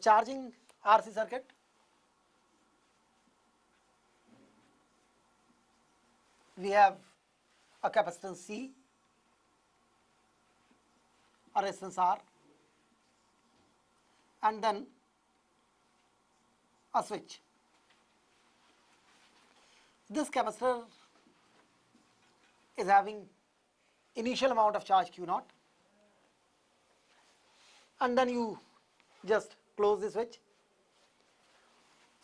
discharging RC circuit, we have a capacitance C, a resistance R, and then a switch. This capacitor is having initial amount of charge Q naught, and then you just close the switch.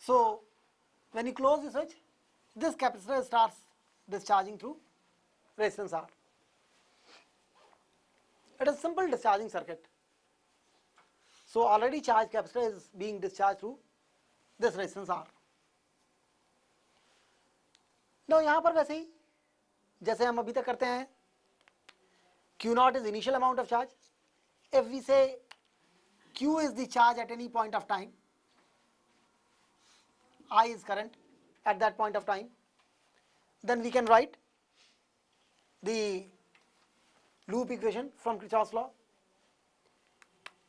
So when you close the switch, this capacitor starts discharging through resistance R. It is simple discharging circuit. So already charged capacitor is being discharged through this resistance R. Now यहाँ पर वैसे ही जैसे हम अभी तक करते हैं, Q naught is initial amount of charge. If we say Q is the charge at any point of time, I is current at that point of time, then we can write the loop equation from Kirchhoff's law.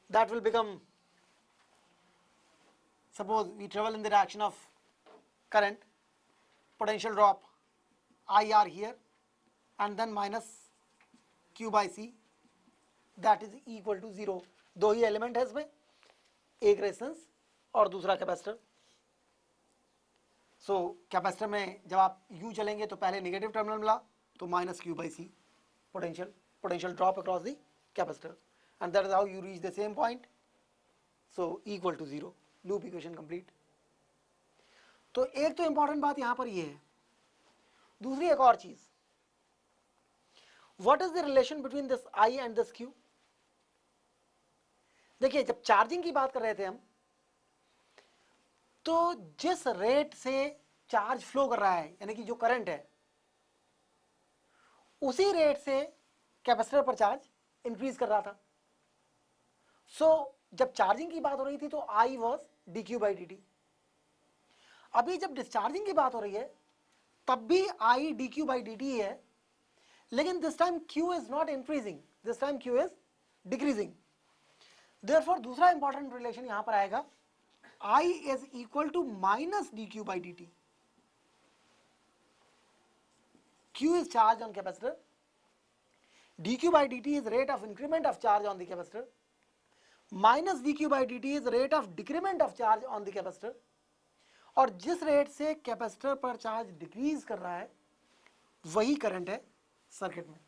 That will become, suppose we travel in the direction of current, potential drop IR here, and then minus Q by C, that is equal to 0. दो ही element है इसमें, एक resistance और दूसरा capacitor. सो capacitor में जब आप you चलेंगे तो पहले नेगेटिव टर्मिनल मिला तो minus Q by C potential drop across the capacitor, and that is how you reach the same point. So equal to 0, loop equation complete. तो एक तो इंपॉर्टेंट बात यहां पर ये है. दूसरी एक और चीज, what is the relation between this I and this Q. देखिए जब चार्जिंग की बात कर रहे थे हम, तो जिस रेट से चार्ज फ्लो कर रहा है, यानी कि जो करंट है, उसी रेट से कैपेसिटर पर चार्ज इंक्रीज कर रहा था. सो जब चार्जिंग की बात हो रही थी तो I was D Q by d T. अभी जब डिस्चार्जिंग की बात हो रही है तब भी I D Q by d T है, लेकिन this time Q is not increasing, this time Q is decreasing. Therefore दूसरा इंपॉर्टेंट रिलेशन यहां पर आएगा, I is equal to minus dq by dt. Q is charge on capacitor, dq by dt is rate of increment of charge on the capacitor, minus dq by dt is rate of decrement of charge on the capacitor. और जिस rate से capacitor पर charge decrease कर रहा है वही current है circuit में,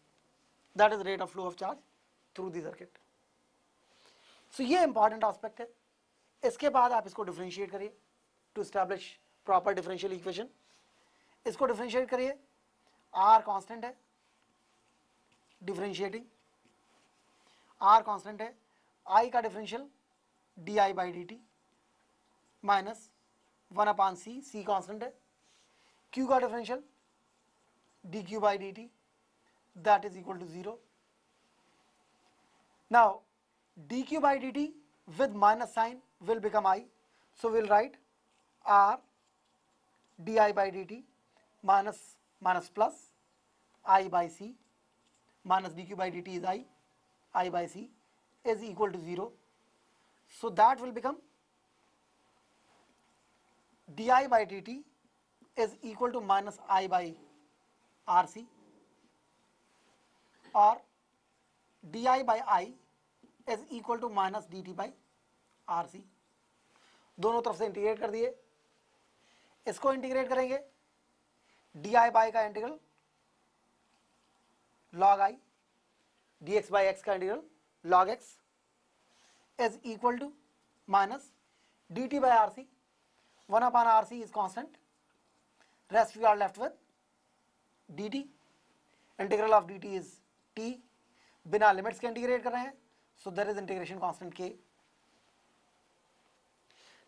that is rate of flow of charge through the circuit. So ये इंपॉर्टेंट एस्पेक्ट है. इसके बाद आप इसको डिफरेंशिएट करिए to establish proper differential equation. इसको डिफरेंशिएट करिए, आर कांस्टेंट है, डिफरेंशिएटिंग आर कांस्टेंट है, आई का differential d I by d t minus 1/c, C constant है, क्यू का differential d Q by d t, that is equal to 0. Now d Q by d t with minus sign will become I, so we'll write R di by dt minus plus I by C minus dq by dt is I by C is equal to 0. So that will become di by dt is equal to minus I by RC, or di by I is equal to minus d t by R C. दोनों तरफ से integrate कर दिए. इसको integrate करेंगे, d I by का integral log I, d x by x का integral log x is equal to minus d t by R C. 1/RC is constant, rest we are left with dt. Integral of dt is t. बिना limits के integrate कर रहे हैं, so there is integration constant k.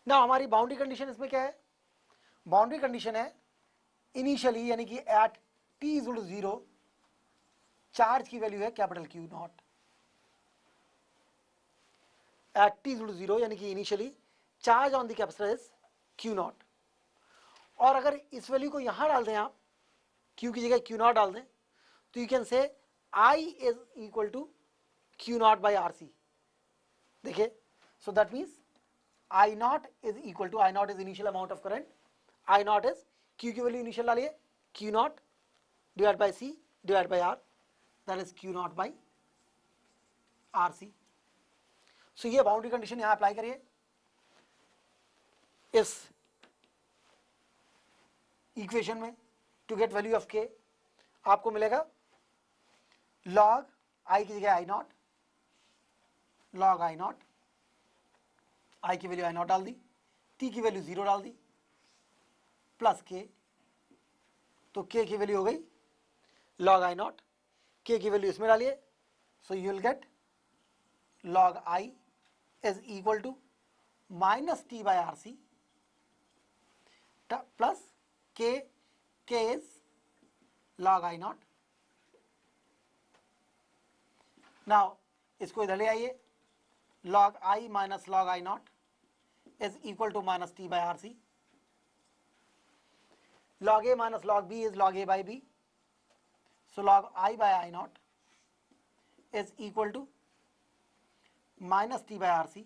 now हमारी boundary condition इसमें क्या है? Boundary condition है इनिशियली, यानी कि एट t इज 0 चार्ज की वैल्यू है capital Q naught. At t is 0 यानी कि initially charge on the capacitor is Q naught. और अगर इस वैल्यू को यहां डाल दें आप, Q की जगह Q नॉट डाल दें, तो you can say I is equal to Q naught by R C. देखिए, so that means I naught is equal to, I naught is initial amount of current, I naught is Q की value initial डालिए, Q naught divided by C divided by R, that is Q naught by RC. So ये boundary condition यहाँ apply करिए, इस equation में to get value of K आपको मिलेगा log I की जगह I naught, log I naught, I की वैल्यू I naught डाल दी, T की वैल्यू 0 डाल दी, प्लस K, तो K की वैल्यू हो गई log I naught, K की वैल्यू इसमें डालिए, so you will get log I is equal to minus T by RC plus K is log I naught. Now इसको इधर ले आइए, log I minus log I naught is equal to minus T by RC. Log A minus log B is log A by B. So log I by I naught is equal to minus T by RC.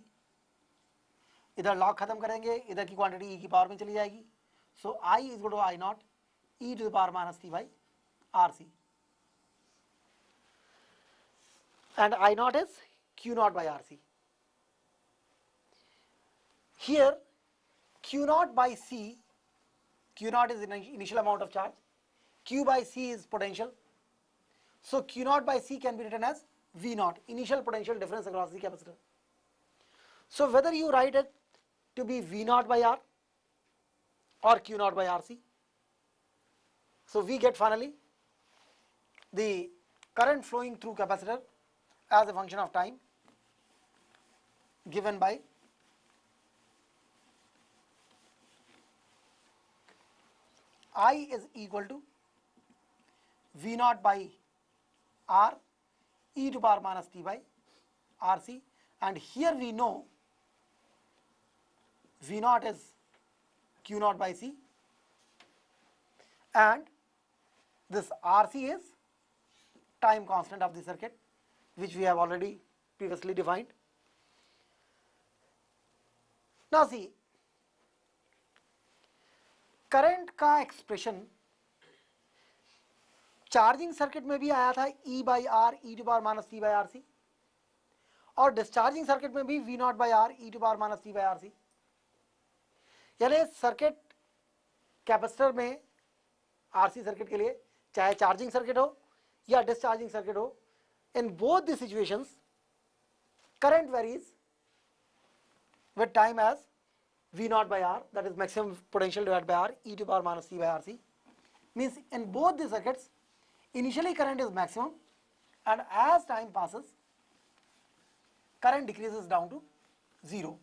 इधर log खत्म करेंगे, इधर की quantity e की power में चली जाएगी. So I is equal to I naught e to the power minus T by RC. And I naught is Q naught by RC. Here Q naught by C, Q naught is the initial amount of charge, Q by C is potential. So Q naught by C can be written as V naught, initial potential difference across the capacitor. So whether you write it to be V naught by R or Q naught by RC, so we get finally the current flowing through capacitor as a function of time given by I is equal to V naught by R e to power minus T by RC, and here we know V naught is Q naught by C and this RC is time constant of the circuit, which we have already previously defined. Now see, current का expression charging circuit में भी आया था E by R E to power minus T by R C, और discharging circuit में भी V naught by R E to power minus T by R C. यानी circuit capacitor में आरसी सर्किट के लिए चाहे चार्जिंग सर्किट हो या डिस्चार्जिंग सर्किट हो, in both the situations current varies with time as V naught by R, that is maximum potential divided by R e to power minus T by RC. Means in both the circuits initially current is maximum, and as time passes current decreases down to 0.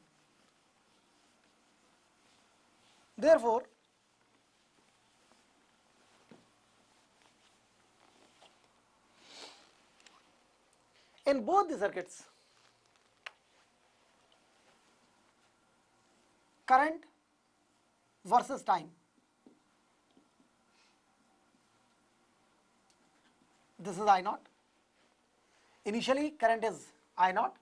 Therefore in both the circuits current versus time, this is I naught. Initially current is I naught,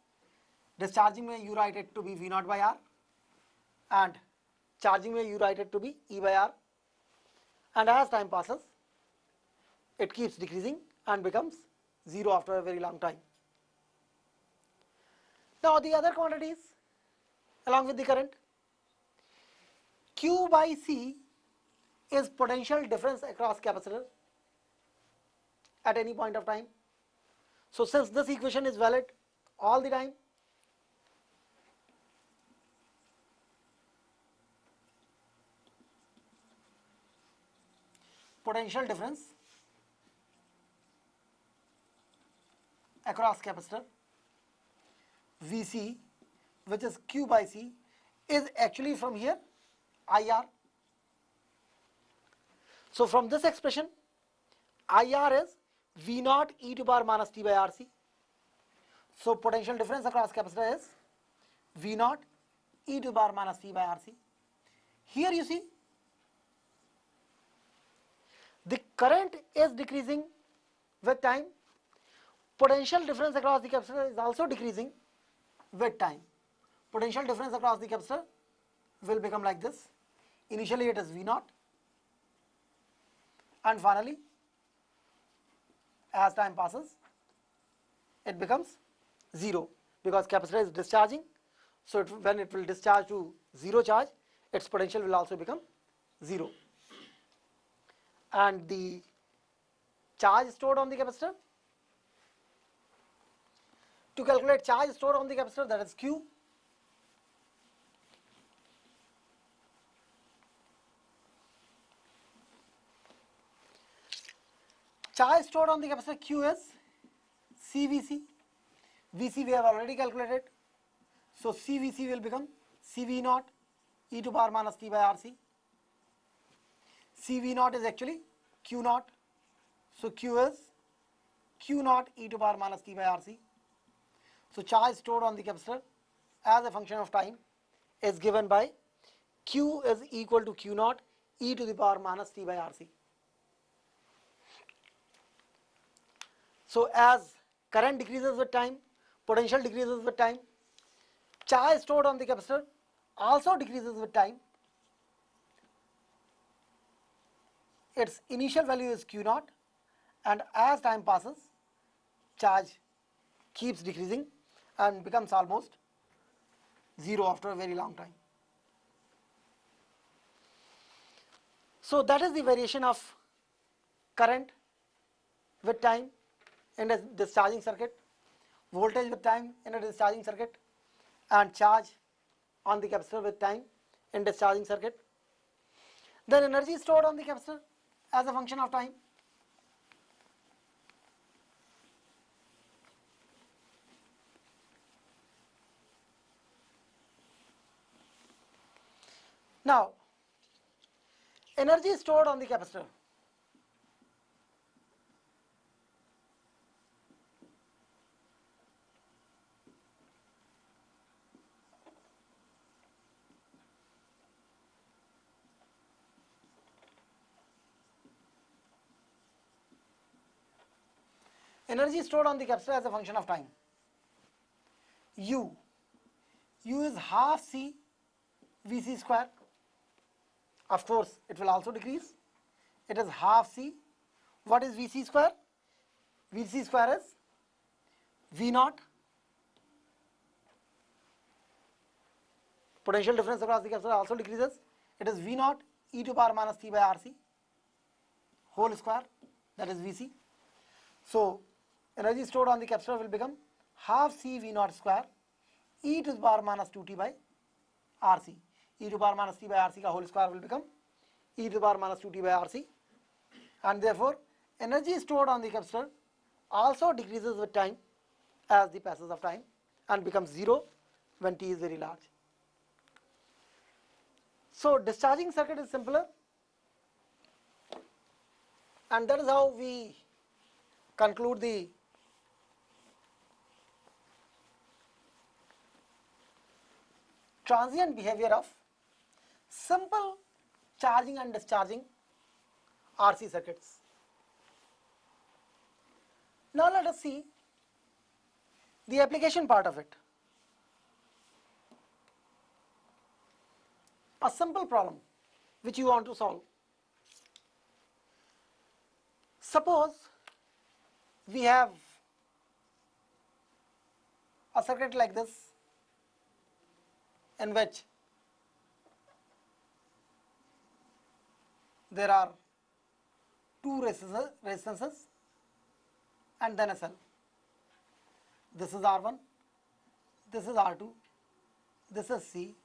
discharging में you write it to be V naught by R, and charging में you write it to be E by R, and as time passes it keeps decreasing and becomes 0 after a very long time. Now the other quantities along with the current, Q by C is potential difference across capacitor at any point of time. So since this equation is valid all the time, potential difference across capacitor Vc, which is Q by C, is actually from here IR. So from this expression IR is V naught e to power minus T by RC. So potential difference across capacitor is V naught e to power minus T by RC. Here you see the current is decreasing with time, potential difference across the capacitor is also decreasing with time. potential difference across the capacitor will become like this. Initially it is V naught, and finally as time passes it becomes 0, because capacitor is discharging. So when it will discharge to 0 charge, its potential will also become 0, and the charge stored on the capacitor, to calculate charge stored on the capacitor, that is Q, charge stored on the capacitor Q is CVC. VC we have already calculated, so CVC will become CV naught e to power minus T by RC. CV naught is actually Q naught, so Q is Q naught e to power minus T by RC. So charge stored on the capacitor as a function of time is given by Q is equal to Q naught e to the power minus T by RC. So as current decreases with time, potential decreases with time, charge stored on the capacitor also decreases with time. Its initial value is Q naught, and as time passes, charge keeps decreasing and becomes almost 0 after a very long time. So that is the variation of current with time in a discharging circuit, voltage with time in a discharging circuit, and charge on the capacitor with time in discharging circuit. Then energy stored on the capacitor as a function of time. Now, energy stored on the capacitor. Energy stored on the capacitor as a function of time. U is half C Vc square. Of course, it will also decrease. It is half C. What is Vc square? Vc square is V naught. Potential difference across the capacitor also decreases. It is V naught e to power minus T by RC whole square, that is Vc. So energy stored on the capacitor will become half C V naught square e to the power minus 2T by RC. E to power minus T by RC का whole square will become e to the power minus 2T by RC, and therefore energy stored on the capacitor also decreases with time as the passes of time and becomes 0 when T is very large. So discharging circuit is simpler, and that is how we conclude the transient behavior of simple charging and discharging RC circuits. Now let us see the application part of it. A simple problem which you want to solve. Suppose we have a circuit like this in which there are two resistances and then a cell. This is R1, this is R2, this is C,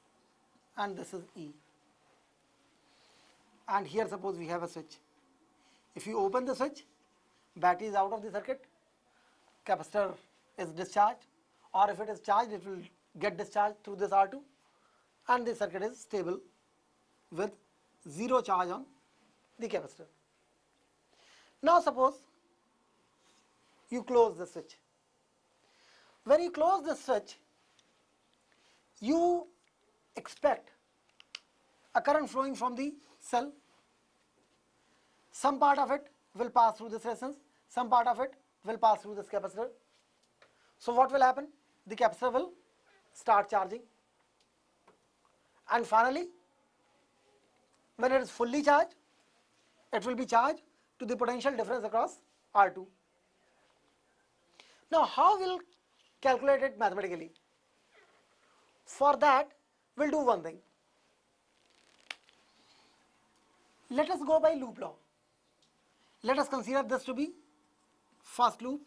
and this is E. And here suppose we have a switch. If you open the switch, battery is out of the circuit, capacitor is discharged, or if it is charged, it will get discharged through this R2, and the circuit is stable with 0 charge on the capacitor. Now suppose you close the switch. When you close the switch, you expect a current flowing from the cell. Some part of it will pass through this resistance, some part of it will pass through this capacitor. So what will happen? The capacitor will start charging. and finally when it is fully charged, it will be charged to the potential difference across R2. Now how we'll calculate it mathematically? For that we'll do one thing. Let us go by loop law. Let us consider this to be first loop,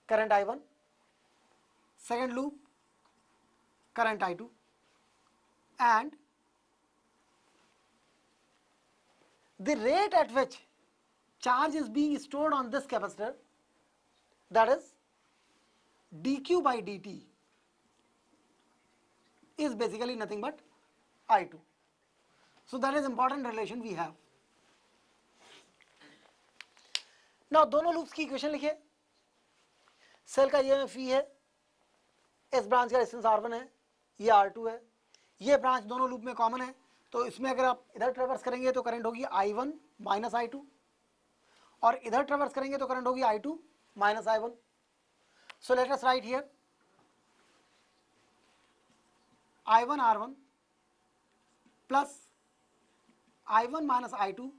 current I1, second loop, current I2, and the rate at which charge is being stored on this capacitor, that is dq by dt, is basically nothing but I2. So that is important relation we have. Now दोनों loops की equation लिखिए. Cell का EMF E है, इस branch का resistance R1 है, ये R2 है, ये ब्रांच दोनों लूप में कॉमन है, तो इसमें अगर आप इधर ट्रेवर्स करेंगे तो करंट होगी I1 माइनस I2, और इधर ट्रेवर्स करेंगे तो करंट होगी I2 minus I1. So let us write here I1 R1 plus I1 minus I2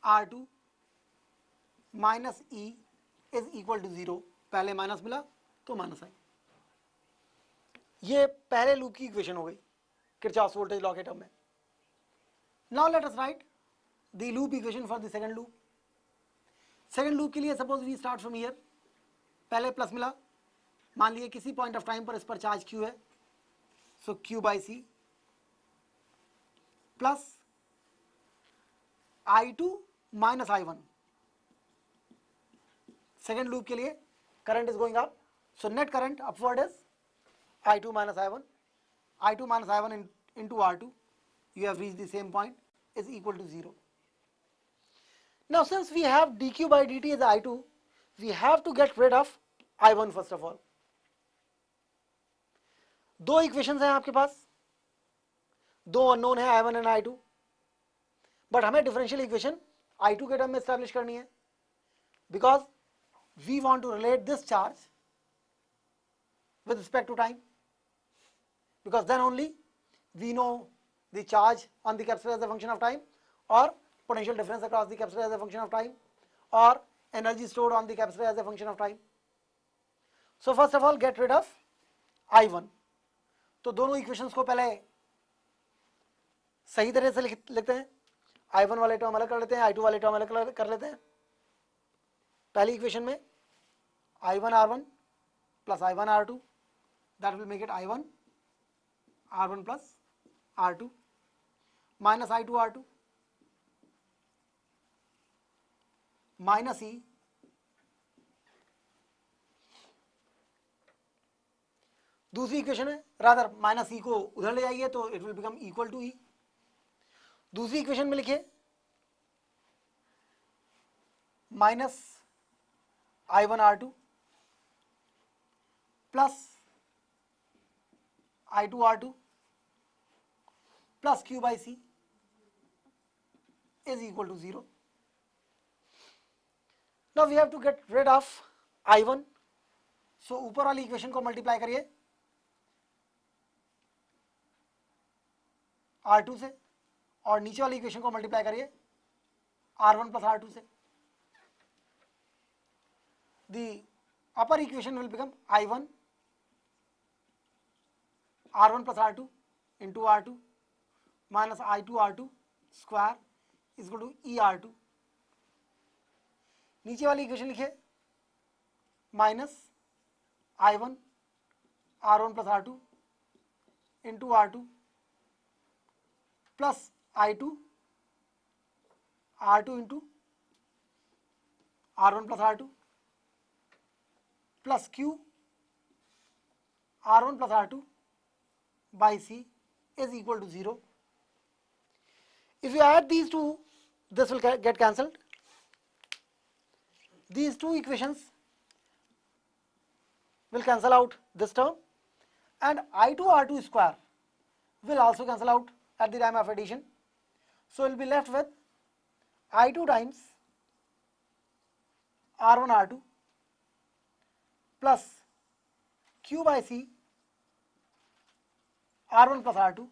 R2 minus E is equal to 0. पहले माइनस मिला तो माइनस आई. ये पहले लूप की इक्वेशन हो गई किरचॉफ्स वोल्टेज लॉ के टर्म में. Now let us write the loop equation for the second loop. Second loop के लिए suppose we start from here. पहले प्लस मिला, मान लीजिए किसी पॉइंट ऑफ टाइम पर इस पर चार्ज Q है, so Q by C plus I2 minus I1. Second loop के लिए current is going up, so net current upward is I2 minus I1. I2 minus I1 into R2, you have reached the same point, is equal to 0. Now since we have dq by dt as I2, we have to get rid of I1 first of all. दो equations हैं आपके पास, दो unknown है I1 and I2, but हमें differential equation I2 के term में establish करनी है, because we want to relate this charge with respect to time, because then only we know the charge on the capacitor as a function of time, or potential difference across the capacitor as a function of time, or energy stored on the capacitor as a function of time. So first of all get rid of I1. तो दोनों equations को पहले सही तरह से लिखते हैं. I1 वाले टर्म अलग कर लेते हैं, I2 वाले टर्म अलग कर लेते हैं. पहली इक्वेशन में I1 R1 plus I1 R2, that will make it I1 R1 plus R2 minus I2 R2 minus E दूसरी इक्वेशन है, रादर माइनस ई को उधर ले जाइए तो it will become equal to E. दूसरी इक्वेशन में लिखिए minus I1 R2 plus I2 R2 plus Q by C is equal to 0. Now we have to get rid of I1. So ऊपर वाली इक्वेशन को मल्टीप्लाई करिए R2 से, और नीचे वाली इक्वेशन को मल्टीप्लाई करिए R1 plus R2 से. The upper equation will become I1 R1 plus R2 into R2 minus I2 R2 square is equal to E R2. नीचे वाली इक्वेशन लिखिए minus I1 R1 plus R2 into R2 plus I2 R2 into R1 plus R2 plus Q R1 plus R2 by C is equal to 0. If you add these two, this will get cancelled. These two equations will cancel out this term, and I2 R2 square will also cancel out at the time of addition. So we will be left with I2 times R1 R2 plus Q by C R1 plus R2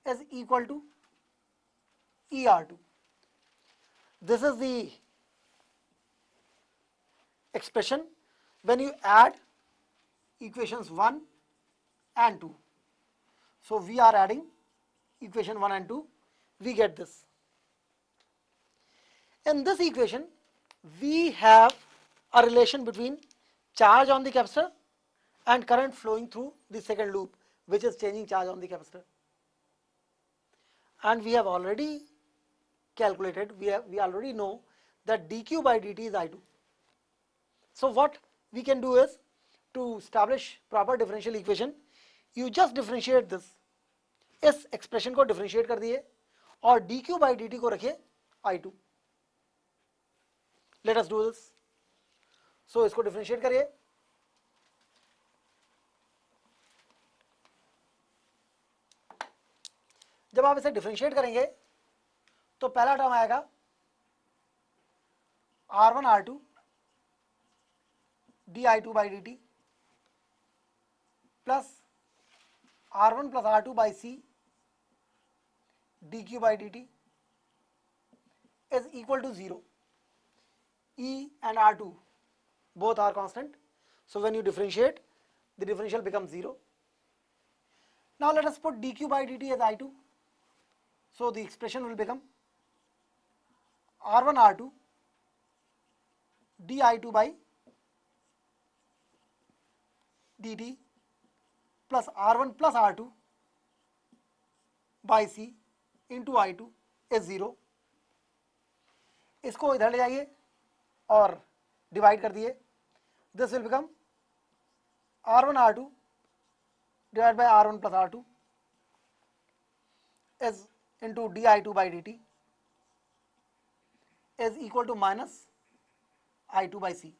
is equal to ER2. This is the expression when you add equations 1 and 2. So we are adding equation 1 and 2, we get this. In this equation, we have a relation between charge on the capacitor and current flowing through the second loop, which is changing charge on the capacitor. And we have already calculated, we already know that dq by dt is I2. So what we can do is, to establish proper differential equation, you just differentiate this. इस expression को differentiate कर दिए और dq by dt को रखिए I2. Let us do this. So इसको differentiate करिए. जब आप इसे डिफरेंशिएट करेंगे तो पहला टर्म आएगा R1 R2 di2 by dt plus R1 plus R2 by C dq by dt is equal to 0. E and R2 both are constant. So when you differentiate, the differential becomes 0. Now let us put dq by dt as I2. So the expression will become R1 R2 di2 by dt plus R1 plus R2 by C into I2 is 0. इसको इधर ले जाइए और divide कर दिए. This will become R1 R2 divided by R1 plus R2 is into di2 by dt is equal to minus I2 by C.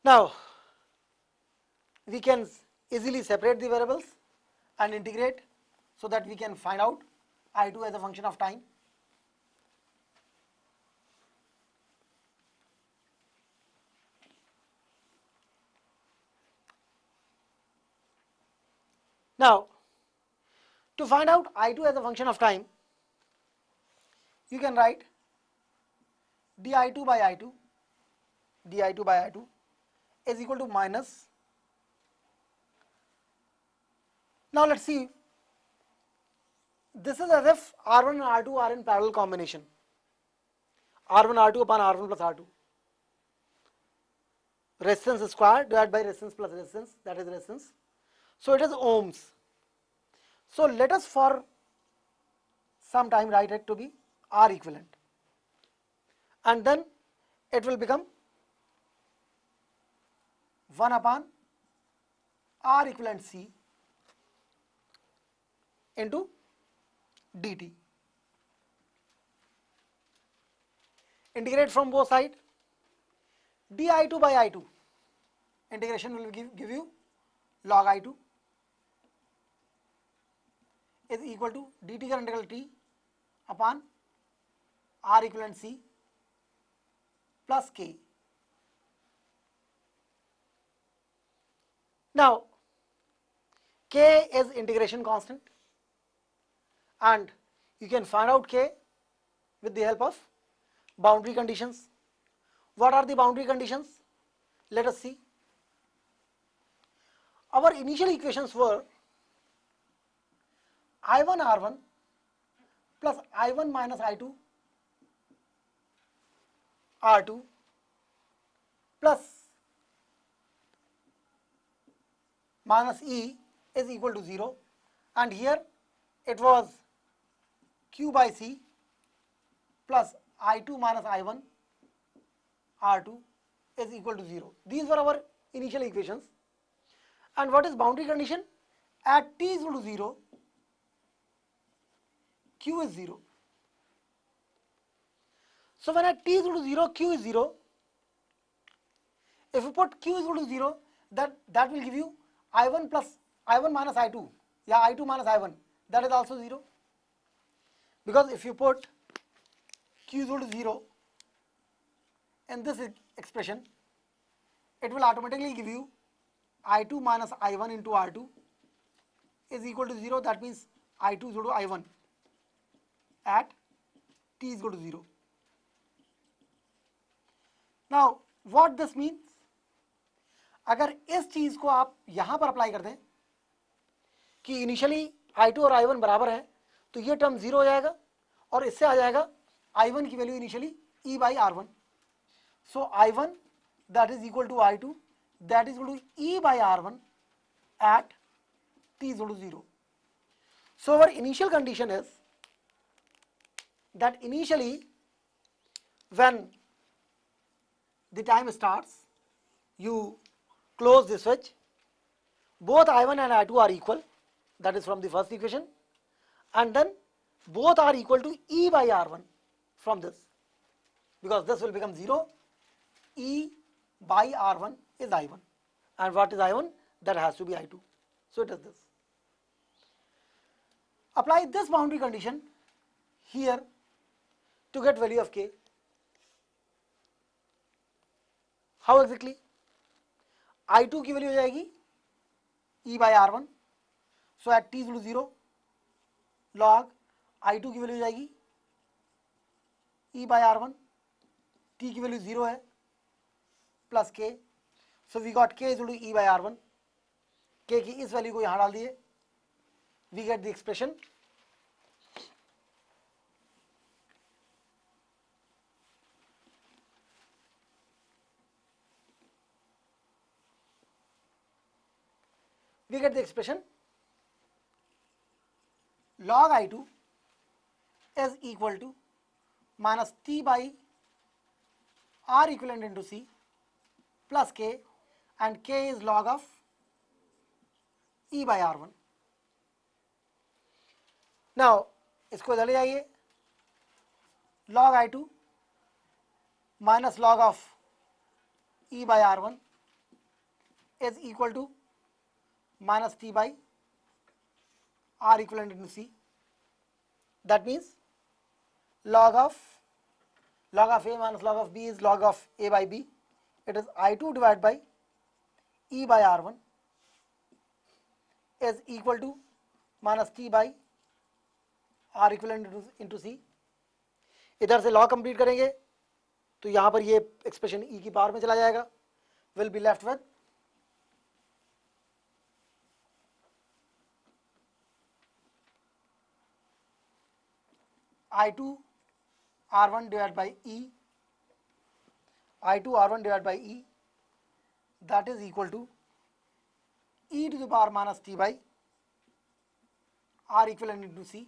Now we can easily separate the variables and integrate so that we can find out I2 as a function of time. Now to find out I2 as a function of time, you can write di2 by I2 is equal to minus. Now let's see, this is as if R1 and R2 are in parallel combination, R1 R2 upon R1 plus R2, resistance square divided by resistance plus resistance, that is resistance. So it is ohms. So let us for some time write it to be R equivalent, and then it will become 1 upon R equivalent C into dt. Integrate from both sides. di2 by I2 integration will give you log I2 is equal to dt का integral t upon R equivalent C plus k. Now k is integration constant and you can find out k with the help of boundary conditions. What are the boundary conditions? Let us see. Our initial equations were I1 R1 plus I1 minus I2 R2 plus minus E is equal to 0, and here it was Q by C plus I2 minus I1 R2 is equal to 0. These were our initial equations. And what is boundary condition? At t is equal to 0, Q is 0. So when at t is equal to 0, Q is 0. If you put Q is equal to 0, that will give you I1 plus I1 minus I2, yeah, I2 minus I1, that is also 0. Because if you put Q is equal to 0 in this expression, it will automatically give you I2 minus I1 into R2 is equal to 0. That means I2 is equal to I1 at t is equal to 0. Now what this means, अगर इस चीज को आप यहां पर apply कर दें कि इनिशियली I2 और I1 बराबर है, तो ये टर्म 0 हो जाएगा और इससे आ जाएगा I1 की value initially E by R1. So I1 that is equal to I2 that is equal to E by R1 at t is equal to 0. So our initial condition is that initially when the time starts, you close the switch, both I1 and I2 are equal, that is from the first equation, and then both are equal to E by R1 from this, because this will become 0. E by R1 is I1, and what is I1? That has to be I2. So it is this. Apply this boundary condition here to get value of k. How exactly? I2 की value हो जाएगी E by R1. So at t is equal to 0, log I2 की value हो जाएगी E by R1. t की value 0 है plus k. So we got k is equal to E by R1. k की इस value को यहाँ डाल दिए, we get the expression log I2 is equal to minus t by R equivalent into C plus k, and k is log of E by R1. Now इसको इधर ले जाइए, log I2 minus log of E by R1 is equal to minus t by R equivalent into C. That means log of A minus log of B is log of A by B. It is I2 divided by E by R1 is equal to minus t by R equivalent into C. इधर से law complete करेंगे तो यहाँ पर ये expression E की power में चला जाएगा. Will be left with I2 R1 divided by E, I2 R1 divided by E, that is equal to E to the power minus t by R equivalent into C.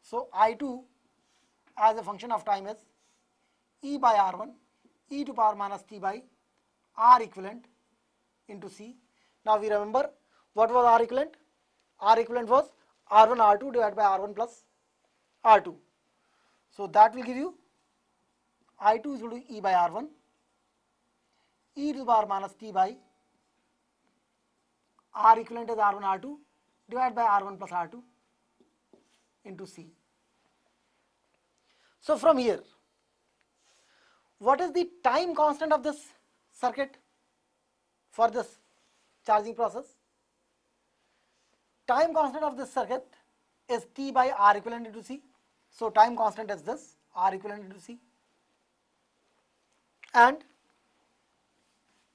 So I2 as a function of time is E by R1, E to power minus t by R equivalent into C. Now we remember what was R equivalent? R equivalent was R1 R2 divided by R1 plus R2. So that will give you I2 is equal to E by R1, E to the power minus t by R equivalent is R1 R2 divided by R1 plus R2 into C. So from here, what is the time constant of this circuit for this charging process? Time constant of this circuit is t by R equivalent into C. So time constant is this, R equivalent into C. And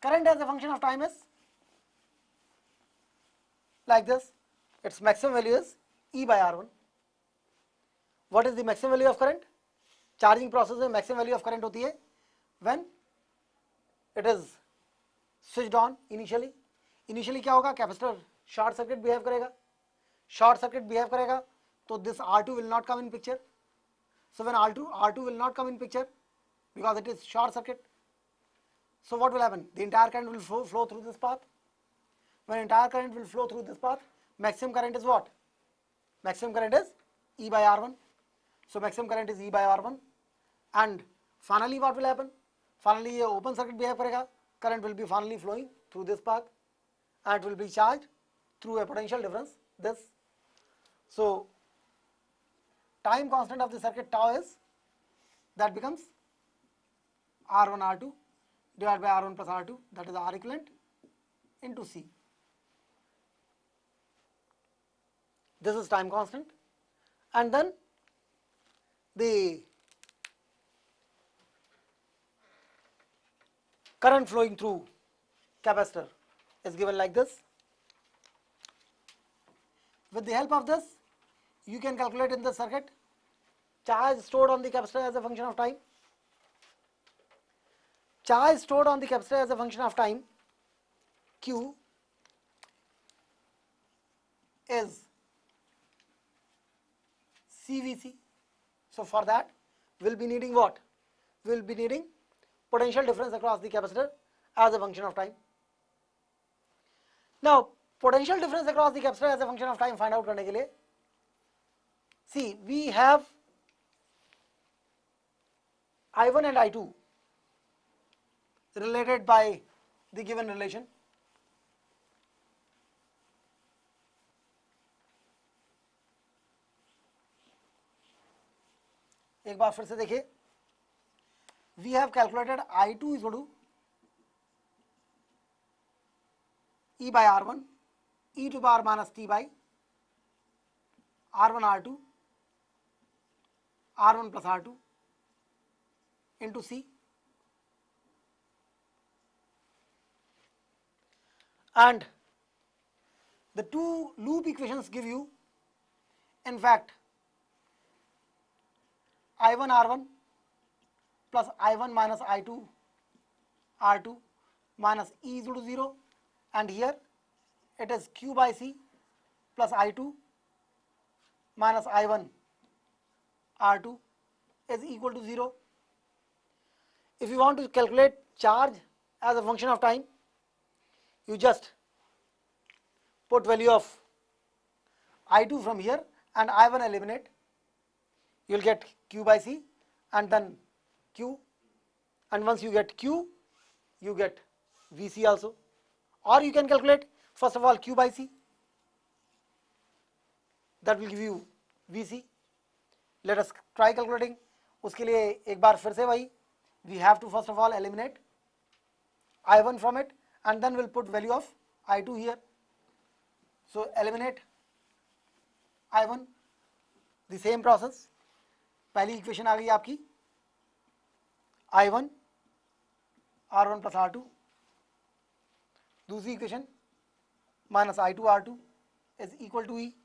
current as a function of time is like this. Its maximum value is E by R1. What is the maximum value of current? Charging process में maximum value of current होती है when it is switched on initially. Initially क्या होगा? Capacitor short circuit behave करेगा. Short circuit behave करेगा तो this R2 will not come in picture. So when R2 will not come in picture because it is short circuit. So what will happen? The entire current will flow through this path. When entire current will flow through this path, maximum current is what? Maximum current is E by R1. So maximum current is E by R1. And finally what will happen? Finally ये open circuit behave करेगा. Current will be finally flowing through this path and it will be charged through a potential difference, this. So time constant of the circuit tau is, that becomes R1 R2 divided by R1 plus R2, that is R equivalent into C. This is time constant, and then the current flowing through capacitor is given like this. With the help of this, you can calculate in the circuit charge stored on the capacitor as a function of time. Charge stored on the capacitor as a function of time, Q, is CVC. So for that, we will be needing what? We will be needing potential difference across the capacitor as a function of time. Now, potential difference across the capacitor as a function of time find out करने के लिए, see, we have I1 and I2 related by the given relation. एक बार फिर से देखिए, we have calculated I2 is equal to E by R1, e to the power minus t by R1 R2, R1 plus R2 into C, and the two loop equations give you, in fact, I1 R1 plus I1 minus I2 R2 minus E is equal to 0, and here it is Q by C plus I2 minus I1 R2 is equal to 0. If you want to calculate charge as a function of time, you just put value of I2 from here and I1 eliminate, you will get Q by C and then Q, and once you get Q, you get VC also, or you can calculate first of all Q by C, that will give you VC. Let us try calculating. उसके लिए एक बार फिर से वही, we have to first of all eliminate I1 from it and then we'll put value of I2 here. So eliminate I1, the same process. पहली equation आ गई आपकी I1 R1 plus R2, दूसरी equation minus I2 R2 is equal to E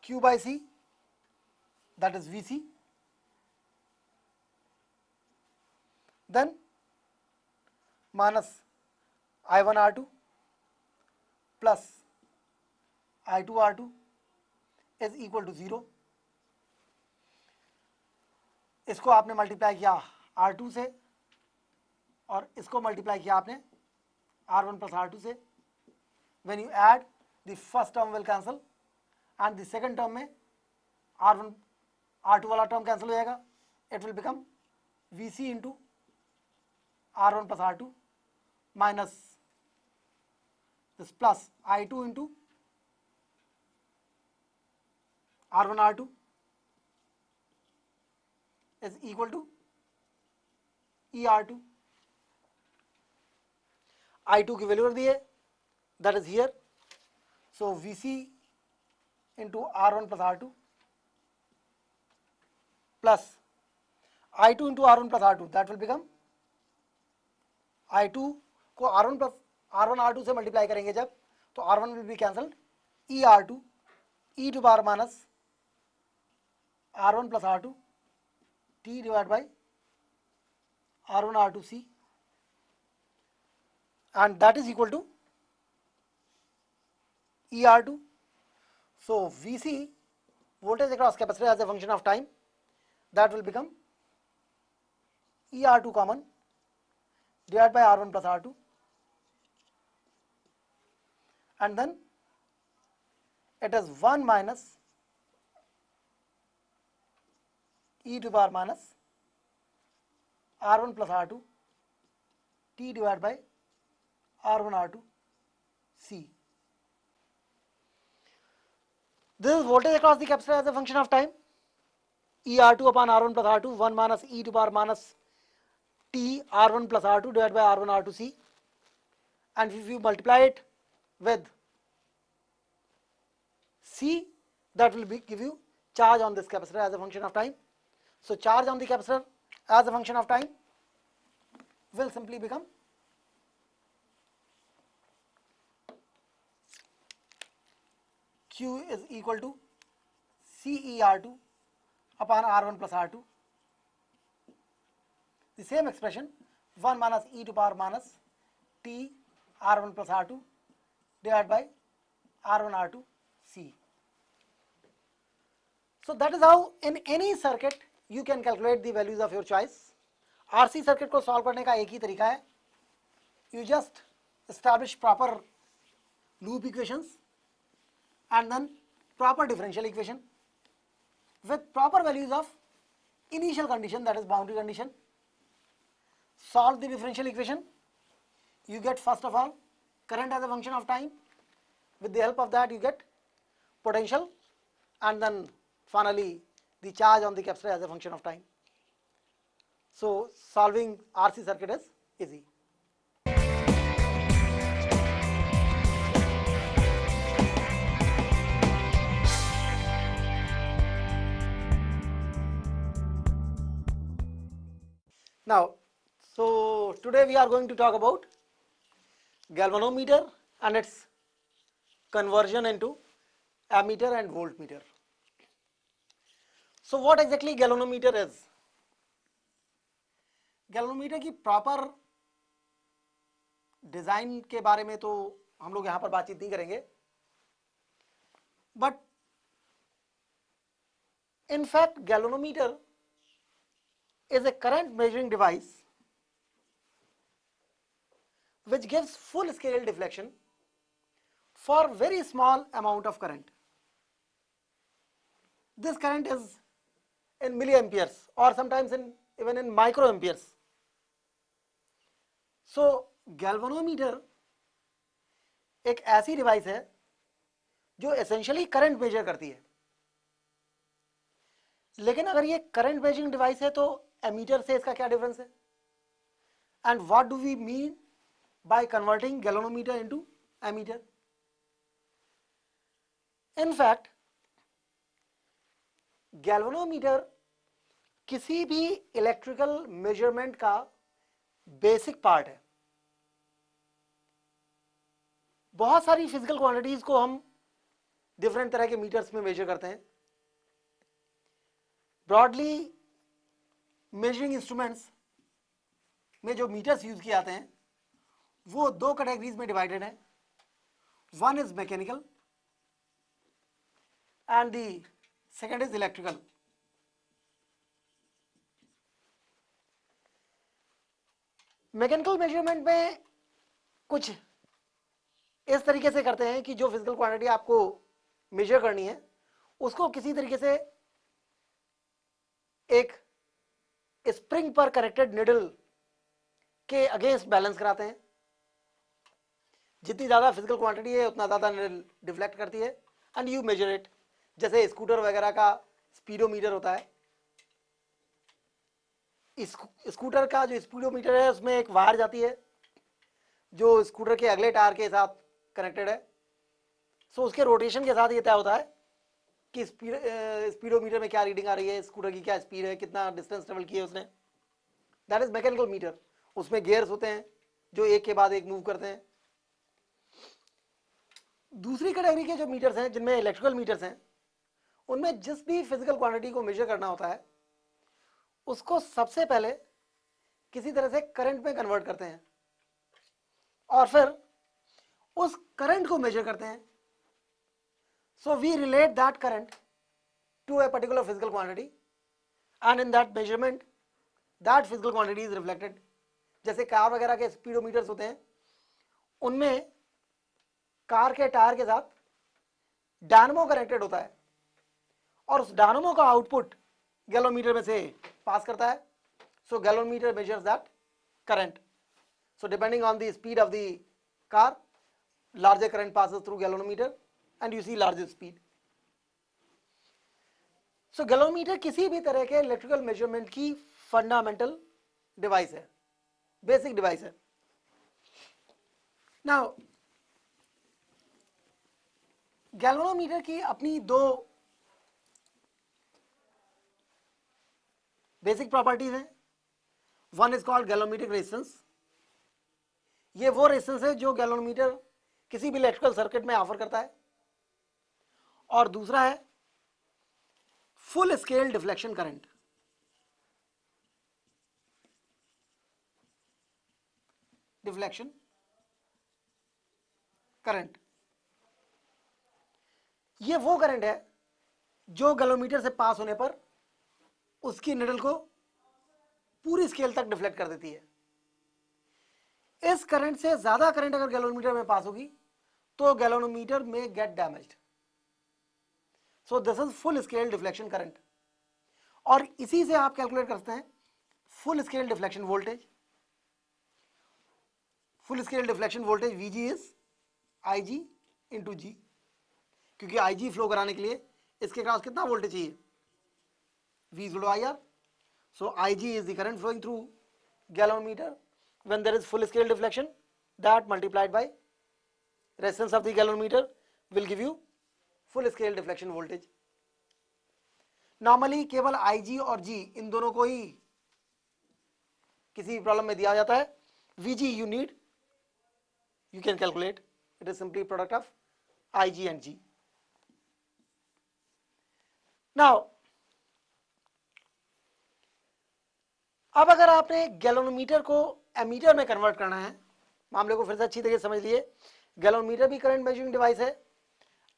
Q by C, that is VC, then minus I1 R2 plus I2 R2 is equal to 0. इसको आपने multiply किया R2 से और इसको multiply किया आपने R1 plus R2 से. When you add, the first term will cancel and the second term में R1 R2 वाला term cancel हो जाएगा. It will become VC into R1 plus R2 minus this plus I2 into R1 R2 is equal to ER2. I2 की value रख दी है, that is here. So VC into R1 plus R2 plus I2 into R1 plus R2, that will become I2 को R1 plus R1 R2 से multiply करेंगे जब, तो R1 will be cancelled, ER2 e to power minus R1 plus R2 t divided by R1 R2 C, and that is equal to ER2. So VC, voltage across capacitor as a function of time, that will become ER2 common divided by R1 plus R2, and then it is 1 minus e to the power minus R1 plus R2 t divided by R1 R2 C. This is voltage across the capacitor as a function of time, ER2 upon R1 plus R2, 1 minus e to the power minus t R1 plus R2 divided by R1 R2 C, and if you multiply it with C, that will give you charge on this capacitor as a function of time. So charge on the capacitor as a function of time will simply become Q is equal to CER2 upon R1 plus R2. The same expression 1 minus e to power minus T R1 plus R2 divided by R1 R2 C. So that is how in any circuit you can calculate the values of your choice. RC circuit को solve करने का एक ही तरीका है. You just establish proper loop equations and then proper differential equation with proper values of initial condition, that is boundary condition. Solve the differential equation. You get first of all current as a function of time. With the help of that you get potential, and then finally the charge on the capacitor as a function of time. So solving RC circuit is easy. Now, so today we are going to talk about galvanometer and its conversion into ammeter and voltmeter. So what exactly galvanometer is? Galvanometer की proper design के बारे में तो हम लोग यहां पर बातचीत नहीं करेंगे, but in fact galvanometer is a current measuring device which gives full scale deflection for very small amount of current. This current is in milliamperes or sometimes even in microamperes. So galvanometer एक ऐसी device है जो essentially current measure करती है, लेकिन अगर ये current measuring device है तो एमीटर से इसका क्या डिफरेंस है, and what do we mean by converting galvanometer into ammeter? In fact galvanometer किसी भी इलेक्ट्रिकल मेजरमेंट का बेसिक पार्ट है. बहुत सारी फिजिकल क्वांटिटीज को हम डिफरेंट तरह के मीटर्स में मेजर करते हैं. ब्रॉडली मेजरिंग इंस्ट्रूमेंट्स में जो मीटर्स यूज किए जाते हैं वो दो कैटेगरीज में डिवाइडेड है. One is mechanical and the second is electrical. Mechanical measurement में कुछ इस तरीके से करते हैं कि जो फिजिकल क्वांटिटी आपको मेजर करनी है उसको किसी तरीके से एक स्प्रिंग पर कनेक्टेड निडल के अगेंस्ट बैलेंस कराते हैं. जितनी ज्यादा फिजिकल क्वांटिटी है उतना ज्यादा निडल डिफ्लेक्ट करती है एंड यू मेजर इट. जैसे स्कूटर वगैरह का स्पीडोमीटर होता है, स्कूटर का जो स्पीडोमीटर है उसमें एक वायर जाती है जो स्कूटर के अगले टायर के साथ कनेक्टेड है. सो उसके रोटेशन के साथ ये तय होता है कि स्पीडोमीटर में क्या रीडिंग आ रही है, स्कूटर की क्या स्पीड है, कितना डिस्टेंस ट्रेवल किया उसने. That is mechanical meter. उसमें गियर्स होते हैं जो एक के बाद एक मूव करते हैं. दूसरी कैटेगरी के जो मीटर्स हैं जिनमें इलेक्ट्रिकल मीटर्स हैं उनमें जिस भी फिजिकल क्वांटिटी को मेजर करना होता है उसको सबसे पहले किसी तरह से करंट में कन्वर्ट करते हैं और फिर उस करंट को मेजर करते हैं. So we relate that current to a particular physical quantity and in that measurement that physical quantity is reflected. जैसे कार वगैरह के स्पीडोमीटर्स होते हैं उनमें कार के टायर के साथ डायनामो कनेक्टेड होता है और उस डायनामो का आउटपुट गैल्वेनोमीटर में से पास करता है. So galvanometer measures that current. So depending on the speed of the car, larger current passes through galvanometer and you see larger speed. So galvanometer किसी भी तरह के इलेक्ट्रिकल मेजरमेंट की फंडामेंटल डिवाइस है, बेसिक डिवाइस है. Now galvanometer की अपनी दो बेसिक प्रॉपर्टीज हैं. One is called galvanometric resistance. ये वो रेजिस्टेंस है जो गैल्वेनोमीटर किसी भी इलेक्ट्रिकल सर्किट में ऑफर करता है. और दूसरा है full scale deflection current. Deflection current ये वो करंट है जो गैल्वेनोमीटर से पास होने पर उसकी निडल को पूरी स्केल तक डिफ्लेक्ट कर देती है. इस करंट से ज्यादा करंट अगर गैल्वेनोमीटर में पास होगी तो गैल्वेनोमीटर में get damaged. So this is full scale deflection current. और इसी से आप कैलकुलेट करते हैं full scale deflection voltage. Full scale deflection voltage Vg is Ig into G, क्योंकि Ig फ्लो कराने के लिए इसके क्रॉस कितना वोल्टेज चाहिए, V is equal to IR. So Ig is the current flowing through galvanometer when there is full scale deflection. That multiplied by resistance of the galvanometer will give you full scale deflection voltage. Normally केवल Ig और G इन दोनों को ही किसी problem में दिया जाता है. Vg you need, you can calculate. It is simply product of Ig and G. Now अब अगर आपने गैल्वेनोमीटर को एमीटर में कन्वर्ट करना है, मामले को फिर से अच्छी तरीके से समझ लिए. गैल्वेनोमीटर भी करंट मेजरिंग डिवाइस है,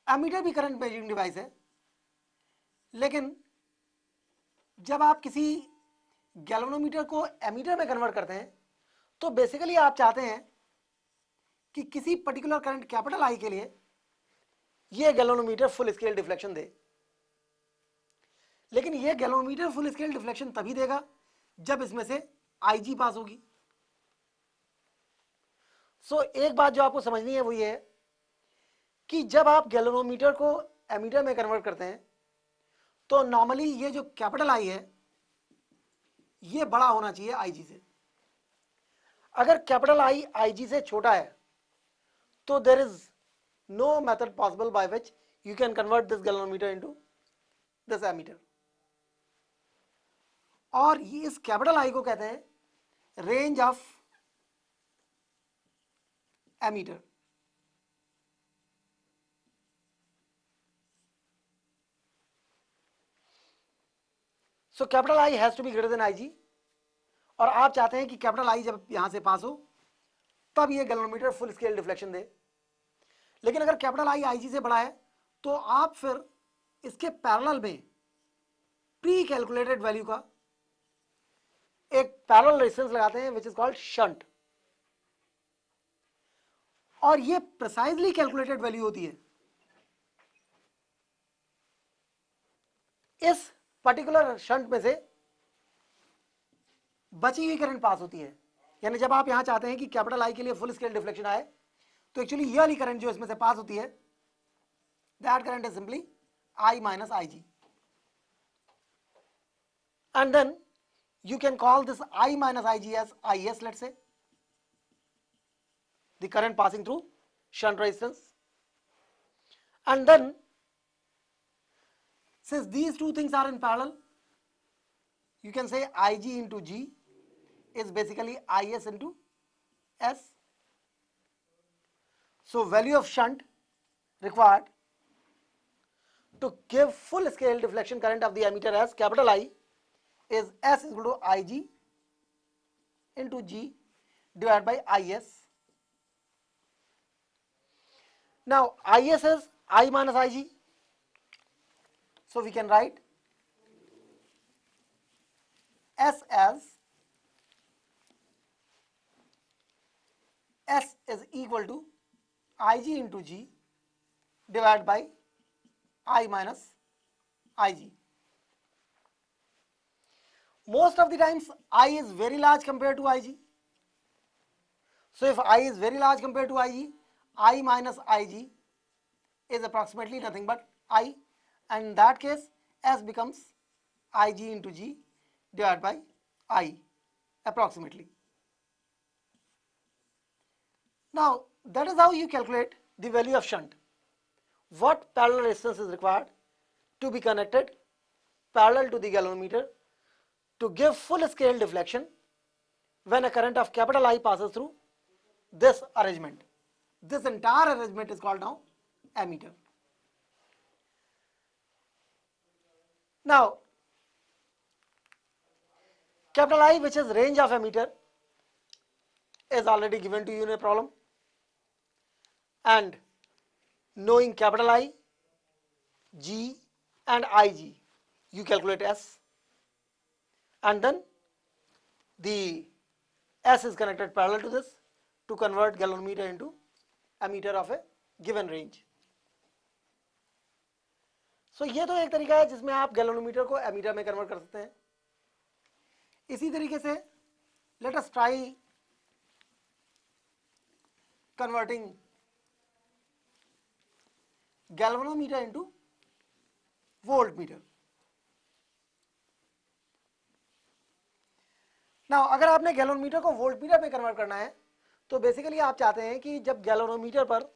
एमीटर भी करंट मेजरिंग डिवाइस है. लेकिन जब आप किसी गैल्वेनोमीटर को एमीटर में कन्वर्ट करते हैं तो बेसिकली आप चाहते हैं कि किसी पर्टिकुलर करंट कैपिटल आई के लिए यह गैल्वेनोमीटर फुल स्केल डिफ्लेक्शन दे. लेकिन यह गैल्वेनोमीटर फुल स्केल डिफ्लेक्शन तभी देगा जब इसमें से Ig पास होगी. सो एक बात जो आपको समझनी है वो ये है कि जब आप गैल्वेनोमीटर को एमीटर में कन्वर्ट करते हैं तो नॉर्मली ये जो कैपिटल आई है ये बड़ा होना चाहिए Ig से. अगर कैपिटल आई Ig से छोटा है तो there is no method possible by which you can convert this galvanometer into this ammeter. और ये इस कैपिटल आई को कहते हैं range of ammeter. So capital I has to be greater than Ig. और आप चाहते हैं कि कैपिटल आई जब यहां से पास हो तब ये गैल्वेनोमीटर फुल स्केल डिफ्लेक्शन दे. लेकिन अगर कैपिटल आई Ig से बड़ा है तो आप फिर इसके पैरेलल में प्री कैलकुलेटेड वैल्यू का एक पैरेलल रेजिस्टेंस लगाते हैं विच इज कॉल्ड शंट. और ये प्रिसाइजली कैलकुलेटेड वैल्यू होती है. इस पर्टिकुलर शंट में से बची हुई करंट पास होती है. यानी जब आप यहां चाहते हैं कि कैपिटल आई के लिए फुल स्केल डिफ्लेक्शन आए तो एक्चुअली ये वाली करंट जो इसमें से पास होती है that current is simply I minus Ig. And then you can call this I minus Ig as Is, let's say, the current passing through shunt resistance. And then since these two things are in parallel, you can say Ig into G is basically Is into S. So value of shunt required to give full scale deflection current of the ammeter as capital I is S is equal to Ig into G divided by Is. Now Is is I minus Ig, so we can write S as S is equal to Ig into G divided by I minus Ig. Most of the times I is very large compared to Ig. So if I is very large compared to Ig, I minus Ig is approximately nothing but I, and in that case S becomes Ig into G divided by I approximately. Now That is how you calculate the value of shunt. What parallel resistance is required to be connected parallel to the galvanometer to give full scale deflection when a current of capital I passes through this arrangement. This entire arrangement is called now ammeter. Now, capital I, which is range of ammeter, is already given to you in a problem, and knowing capital I, G and Ig, you calculate S, and then the S is connected parallel to this to convert galvanometer into ammeter of a given range. So ये तो एक तरीका है जिसमें आप galvanometer को ammeter में convert कर सकते हैं. इसी तरीके से let us try converting galvanometer into voltmeter. Now अगर आपने गैल्वेनोमीटर को वोल्टमीटर में कन्वर्ट करना है तो बेसिकली आप चाहते हैं कि जब गैल्वेनोमीटर पर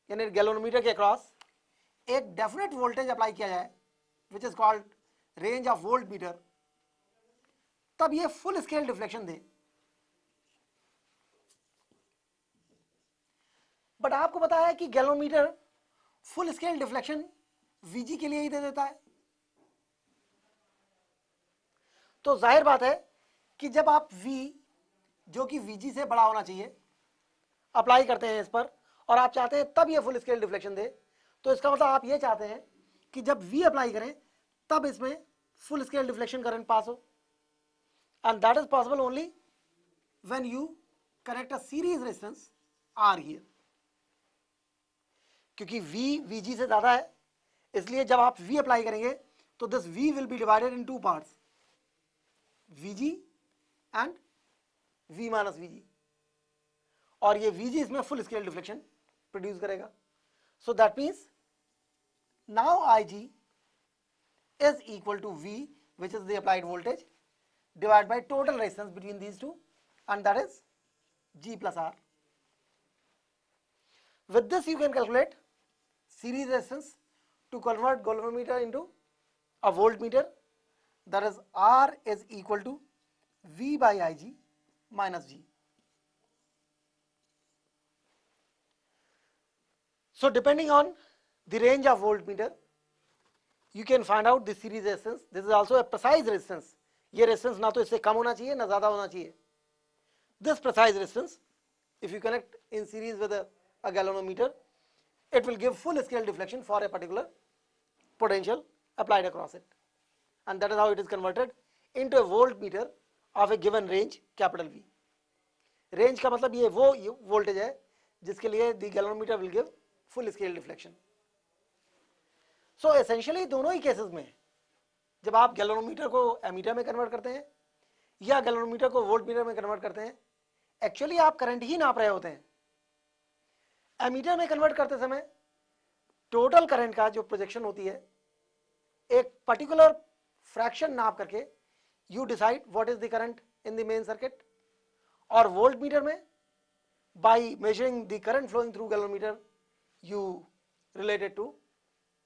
यानी गैल्वेनोमीटर के अक्रॉस एक डेफिनेट वोल्टेज अप्लाई किया जाए which is called range of volt meter, तब ये फुल स्केल डिफ्लेक्शन दे. बट आपको पता है कि galvanometer full scale deflection VG के लिए ही दे देता है. तो जाहिर बात है कि जब आप V जो कि Vg से बड़ा होना चाहिए अप्लाई करते हैं इस पर और आप चाहते हैं तब ये फुल स्केल डिफ्लेक्शन दे, तो इसका मतलब आप ये चाहते हैं कि जब V अप्लाई करें तब इसमें full scale deflection current pass हो, and that is possible only when you connect a series resistance R here. क्योंकि V Vg से ज्यादा है, इसलिए जब आप V अप्लाई करेंगे तो this V will be divided in two parts, Vg and V minus Vg, और ये Vg इसमें फुल स्केल डिफ्लेक्शन प्रोड्यूस करेगा. सो that means now Ig is equal to V, which is the applied voltage, divided by total resistance between these two, and that is G plus R. With this you can calculate series resistance to convert galvanometer into a voltmeter, that is R is equal to V by Ig minus G. So depending on the range of voltmeter, you can find out the series resistance. This is also a precise resistance. ये resistance ना तो इससे कम होना चाहिए ना ज़्यादा होना चाहिए. This precise resistance, if you connect in series with a galvanometer, it will give full scale deflection for a particular potential applied across it, and that is how it is converted into a voltmeter of a given range capital V. Range का मतलब ये वो voltage है जिसके लिए the galvanometer will give full scale deflection. So essentially दोनों ही cases में जब आप गैल्वेनोमीटर को एमीटर में कन्वर्ट करते हैं या गैल्वेनोमीटर को वोल्टमीटर में कन्वर्ट करते हैं, एक्चुअली आप करंट ही नाप रहे होते हैं. एमीटर में कन्वर्ट करते समय टोटल करंट का जो प्रोजेक्शन होती है एक पर्टिकुलर फ्रैक्शन नाप करके you decide what is the current in the main circuit, और वोल्टमीटर में by measuring the current flowing through galvanometer you related to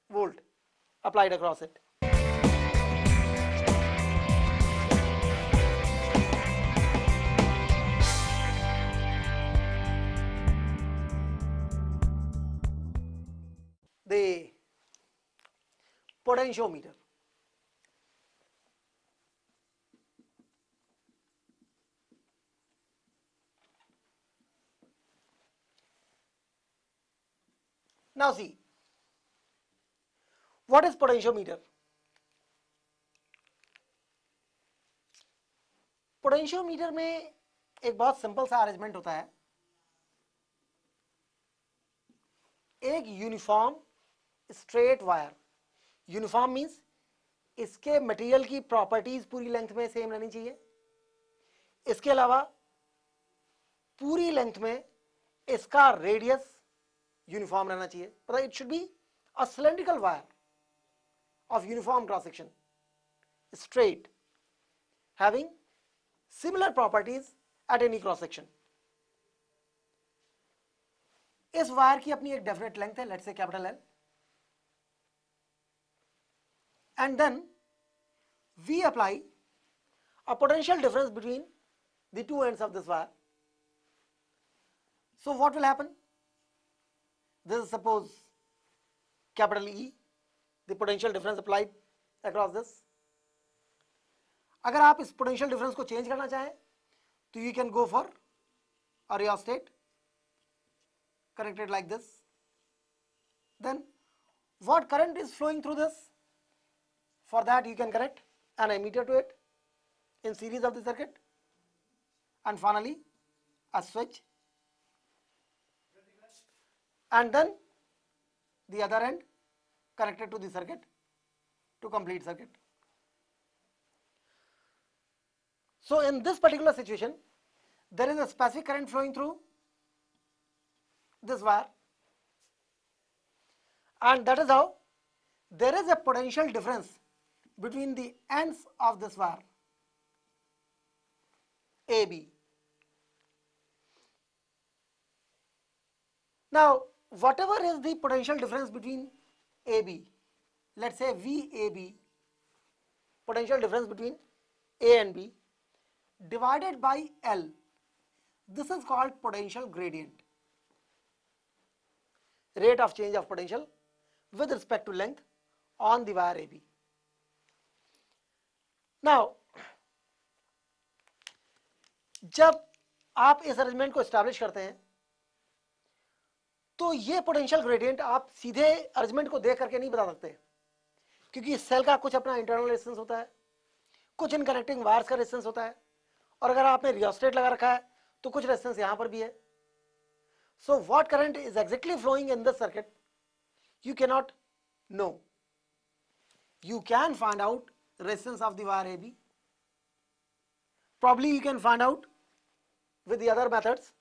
volt applied across it. The potentiometer. Now see, what is potentiometer? Potentiometer में एक बहुत simple सा arrangement होता है. एक uniform straight wire, uniform means इसके मटेरियल की प्रॉपर्टीज पूरी लेंथ में सेम रहनी चाहिए. इसके अलावा पूरी लेंथ में इसका रेडियस यूनिफॉर्म रहना चाहिए. मतलब it should be a cylindrical wire of uniform cross section, straight, having similar properties at any cross section. इस वायर की अपनी एक डेफिनेट लेंथ है, let's say capital L, and then we apply a potential difference between the two ends of this wire. So what will happen? This is suppose capital E, the potential difference applied across this. अगर आप इस potential difference को change करना चाहें तो you can go for a rheostat connected like this. Then what current is flowing through this? For that you can connect an ammeter to it in series of the circuit, and finally a switch, and then the other end connected to the circuit to complete circuit. So in this particular situation, there is a specific current flowing through this wire, and that is how there is a potential difference between the ends of this wire AB. Now whatever is the potential difference between AB, let's say VAB, potential difference between A and B, divided by L, this is called potential gradient, rate of change of potential with respect to length on the wire AB. Now जब आप इस arrangement को establish करते हैं तो ये potential gradient आप सीधे अरेंजमेंट को देख करके नहीं बता सकते, क्योंकि इस सेल का कुछ अपना इंटरनल रेजिस्टेंस होता है, कुछ इन कनेक्टिंग वायर्स का रेजिस्टेंस होता है, और अगर आपने रियोस्टेट लगा रखा है तो कुछ रेजिस्टेंस यहां पर भी है. So what current is exactly flowing in this circuit you can not know. You can find out resistance of the wire AB. Probably you can find out with the other methods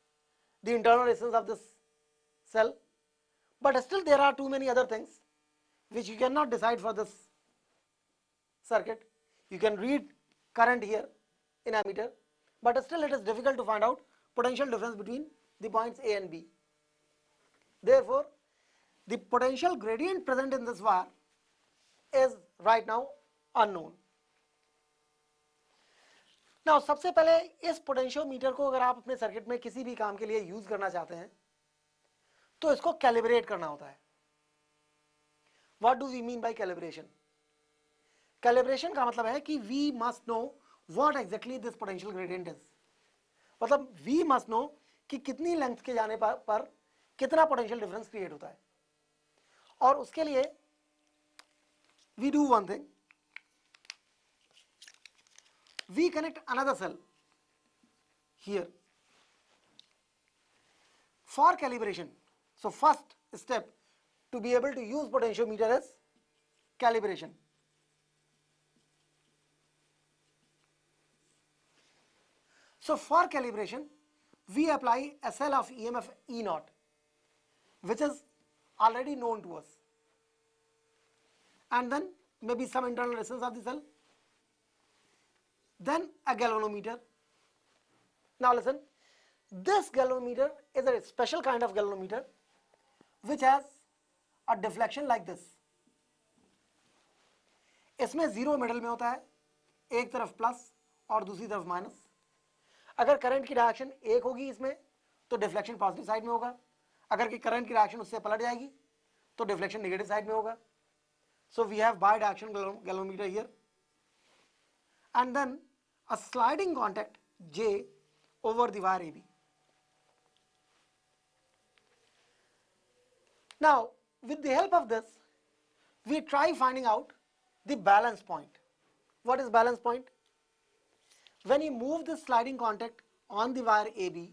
the internal resistance of this cell, but still there are too many other things which you cannot decide for this circuit. You can read current here in ammeter, but still it is difficult to find out potential difference between the points A and B. Therefore, the potential gradient present in this wire is right now unknown. Now सबसे पहले इस potentiometer को अगर आप अपने circuit में किसी भी काम के लिए यूज करना चाहते हैं तो इसको कैलिब्रेट करना होता है. What do we mean by calibration? Calibration का मतलब है कि we must know what exactly this potential gradient is. मतलब we must know कि कितनी लेंथ के जाने पर कितना पोटेंशियल डिफरेंस क्रिएट होता है, और उसके लिए we do one thing. We connect another cell here for calibration. So first step to be able to use potentiometer is calibration. So for calibration we apply a cell of EMF E0 which is already known to us, and then maybe some internal resistance of the cell, then a galvanometer. Now listen, this galvanometer is a special kind of galvanometer which has a deflection like this. इसमें zero middle में होता है, एक तरफ plus और दूसरी तरफ minus. अगर करंट की डायरेक्शन एक होगी इसमें तो डिफ्लेक्शन पॉजिटिव साइड में होगा, अगर कि करंट की डायरेक्शन उससे पलट जाएगी तो डिफ्लेक्शन नेगेटिव साइड में होगा. So we have bidirectional galvanometer here, and then a sliding contact J over the wire AB. Now with the help of this we try finding out the balance point. What is balance point? When you move this sliding contact on the wire AB,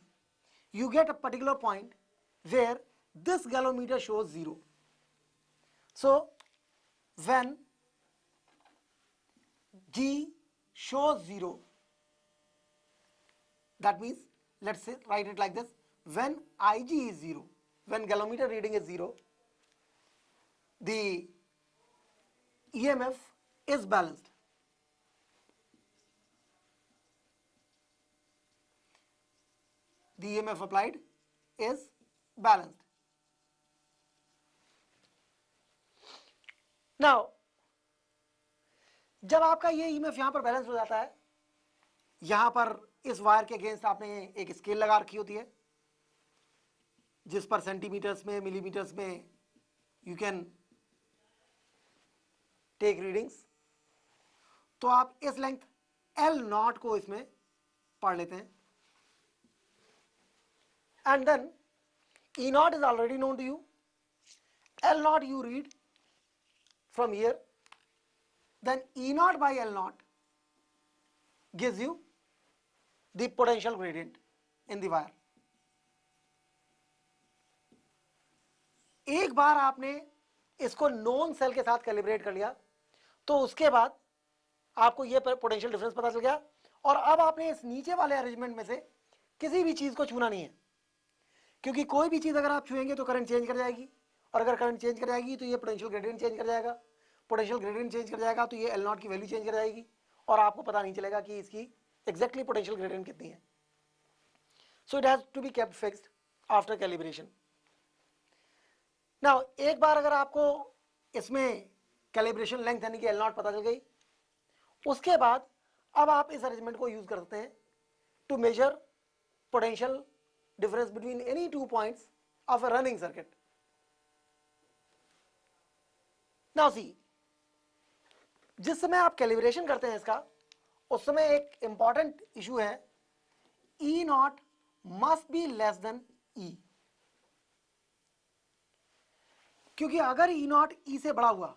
you get a particular point where this galvanometer shows 0. So when G shows 0, that means, let's say write it like this, when Ig is 0, when galvanometer reading is 0, the EMF is balanced. The EMF applied is balanced. Now जब आपका ये EMF यहां पर balance हो जाता है, यहां पर इस वायर के अगेंस्ट आपने एक स्केल लगा रखी होती है जिस पर सेंटीमीटर्स में, मिलीमीटर्स में यू कैन टेक रीडिंग्स। तो आप इस लेंथ L0 को इसमें पढ़ लेते हैं, and then E0 is already known to you. L0 you read from here, then E0 by L0 gives you the potential gradient in the wire. एक बार आपने इसको नॉन सेल के साथ कैलिब्रेट कर लिया तो उसके बाद आपको ये पोटेंशियल डिफरेंस पता चल गया, और अब आपने इस नीचे वाले अरेंजमेंट में से किसी भी चीज को छूना नहीं है, क्योंकि कोई भी चीज अगर आप छुएंगे तो करंट चेंज कर जाएगी, और अगर करंट चेंज कर जाएगी तो ये पोटेंशियल ग्रेडियंट चेंज कर जाएगा, पोटेंशियल ग्रेडियंट चेंज कर जाएगा तो ये L0 की वैल्यू चेंज कर जाएगी, और आपको पता नहीं चलेगा कि इसकी एग्जैक्टली पोटेंशियल ग्रेडियंट कितनी है। So it has to be kept fixed after calibration. Now एक बार अगर आपको इसमें कैलिब्रेशन लेंथ यानी कि L0 पता चल गई, उसके बाद अब आप इस अरेंजमेंट को यूज कर सकते हैं to measure potential difference between any two points of a running circuit. Now see, जिस समय आप कैलिब्रेशन करते हैं इसका, उस समय एक इंपॉर्टेंट इशू है, E0 must be less than E, क्योंकि अगर E0 E से बड़ा हुआ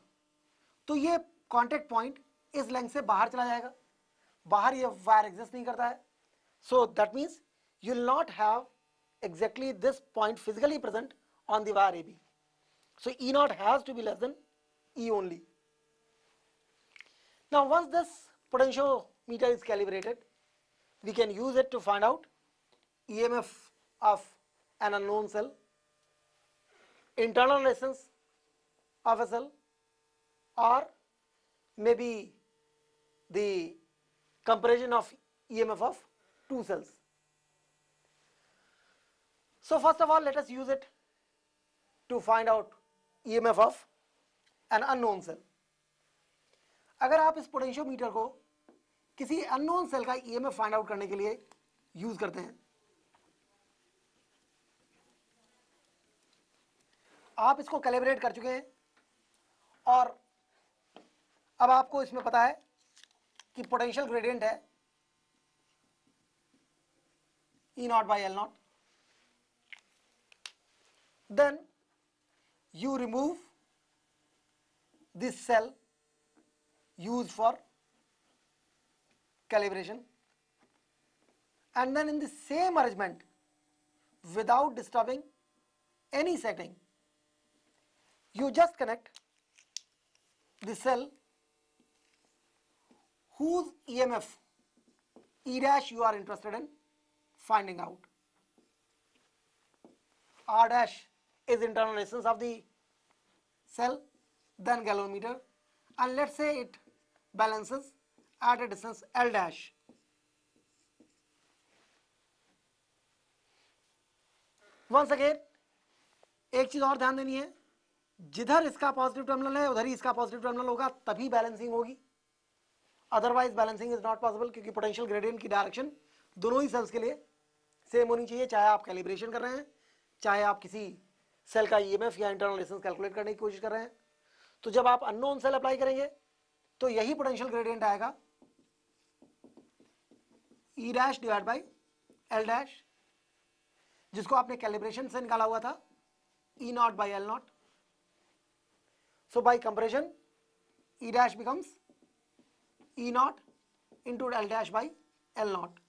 तो ये कॉन्टेक्ट पॉइंट इस लेंथ से बाहर चला जाएगा, बाहर ये वायर एग्जिस्ट नहीं करता है, सो that means you will not have exactly this point physically present on the wire AB. So E0 has to be less than E only. Now once this potentiometer is calibrated, we can use it to find out EMF of an unknown cell, internal resistance of a cell, or maybe the comparison of EMF of two cells. So first of all, let us use it to find out EMF of an unknown cell. अगर आप इस potentiometer को किसी unknown cell का EMF find out करने के लिए use करते हैं, आप इसको कैलिब्रेट कर चुके हैं और अब आपको इसमें पता है कि पोटेंशियल ग्रेडियंट है E0 by L0, then you remove this cell used for calibration, and then in the same arrangement, without disturbing any setting, you just connect the cell whose EMF E dash you are interested in finding out. R dash is internal resistance of the cell, then galvanometer, and let's say it balances at a distance L dash. Once again, एक चीज और ध्यान देनी है, जिधर इसका positive terminal है उधर ही इसका पॉजिटिव टर्मिनल होगा, तभी बैलेंसिंग होगी, otherwise balancing is not possible, क्योंकि पोटेंशियल ग्रेडियंट की डायरेक्शन दोनों ही सेल्स के लिए सेम होनी चाहिए, चाहे आप कैलिब्रेशन कर रहे हैं, चाहे आप किसी सेल का ईएमएफ या इंटरनल रेजिस्टेंस कैलकुलेट करने की कोशिश कर रहे हैं। तो जब आप अननोन सेल अप्लाई करेंगे तो यही पोटेंशियल ग्रेडियंट आएगा E dash divide by L dash, जिसको आपने कैलिब्रेशन से निकाला हुआ था E naught by L naught. So by comparison E dash becomes E naught into L dash by L naught.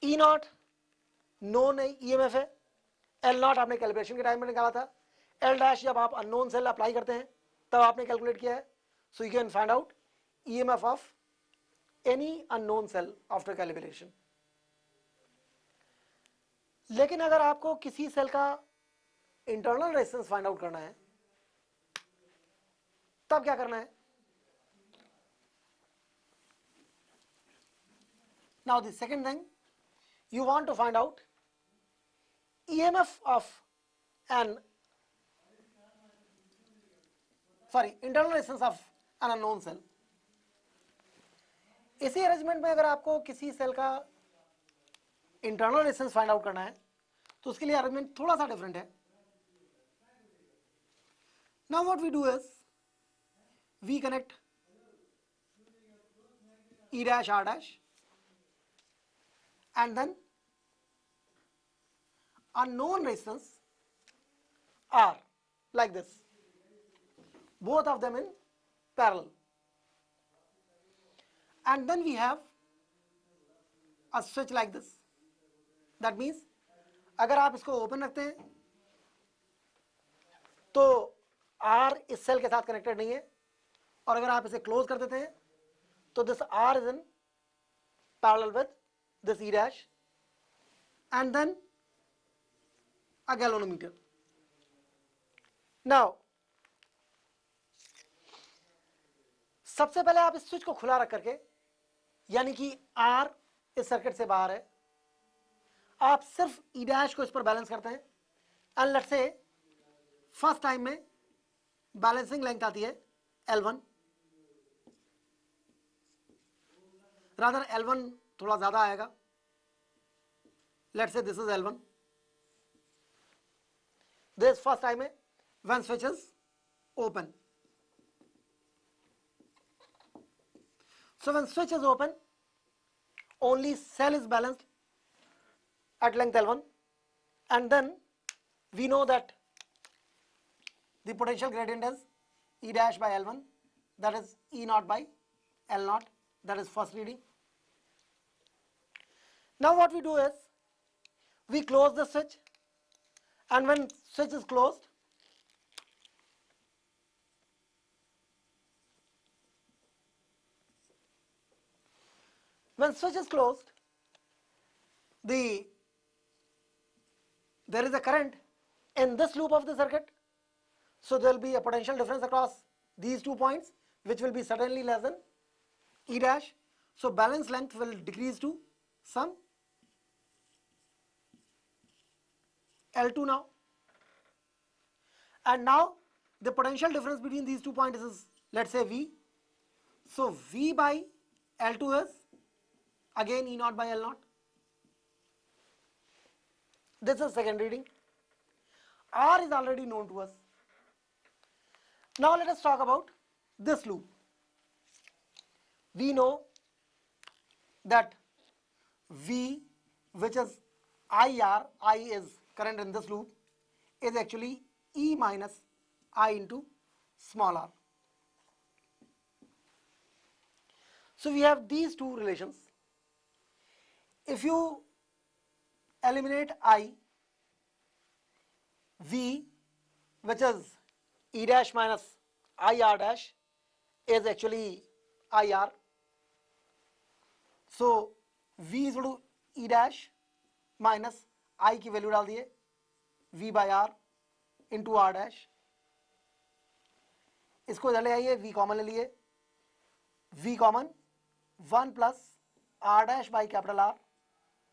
E naught known EMF है, L naught आपने calibration के time में निकाला था, एल डैश जब आप अननोन सेल अप्लाई करते हैं तब आपने कैलकुलेट किया है. So you can find out EMF of any unknown cell after calibration. लेकिन अगर आपको किसी सेल का इंटरनल रेजिस्टेंस फाइंड आउट करना है तब क्या करना है? Now the second thing, you want to find out EMF of an sorry internal resistance of an unknown cell. इसी अरेंजमेंट में अगर आपको किसी सेल का इंटरनल रेजिस्टेंस फाइंड आउट करना है तो उसके लिए अरेंजमेंट थोड़ा सा डिफरेंट है। Now what we do is we connect E dash R dash and then a known resistance R like this, both of them in parallel, and then we have a switch like this. That means अगर आप इसको open रखते हैं तो R इस cell के साथ connected नहीं है, और अगर आप इसे क्लोज कर देते हैं तो this R is in parallel with this E dash and then a galvanometer. Now सबसे पहले आप इस स्विच को खुला रख करके, यानी कि R इस सर्किट से बाहर है, आप सिर्फ E डैश को इस पर बैलेंस करते हैं and let's say first time में बैलेंसिंग लेंथ आती है L1, रादर L1 थोड़ा ज्यादा आएगा, let's say this is L1, this first time है when switch is open. So when switch is open, only cell is balanced at length L1, and then we know that the potential gradient is E dash by L1, that is E naught by L naught, that is first reading. Now what we do is we close the switch, and when switch is closed, when switch is closed, there is a current in this loop of the circuit, so there will be a potential difference across these 2 points, which will be certainly less than E dash. So balance length will decrease to some L2 now, and now the potential difference between these 2 points is, let's say, V. So V by L2 is again E naught by L naught. This is second reading. R is already known to us. Now let us talk about this loop. We know that V, which is IR, I is current in this loop, is actually E minus I into small r. So we have these two relations. If you eliminate I, V, which is E dash minus IR dash, is actually IR. So V is equal to E dash minus I की value डाल दिए V by R into R dash. इसको इधर ले आइए, V common ले लिए, V common 1 plus R dash by capital R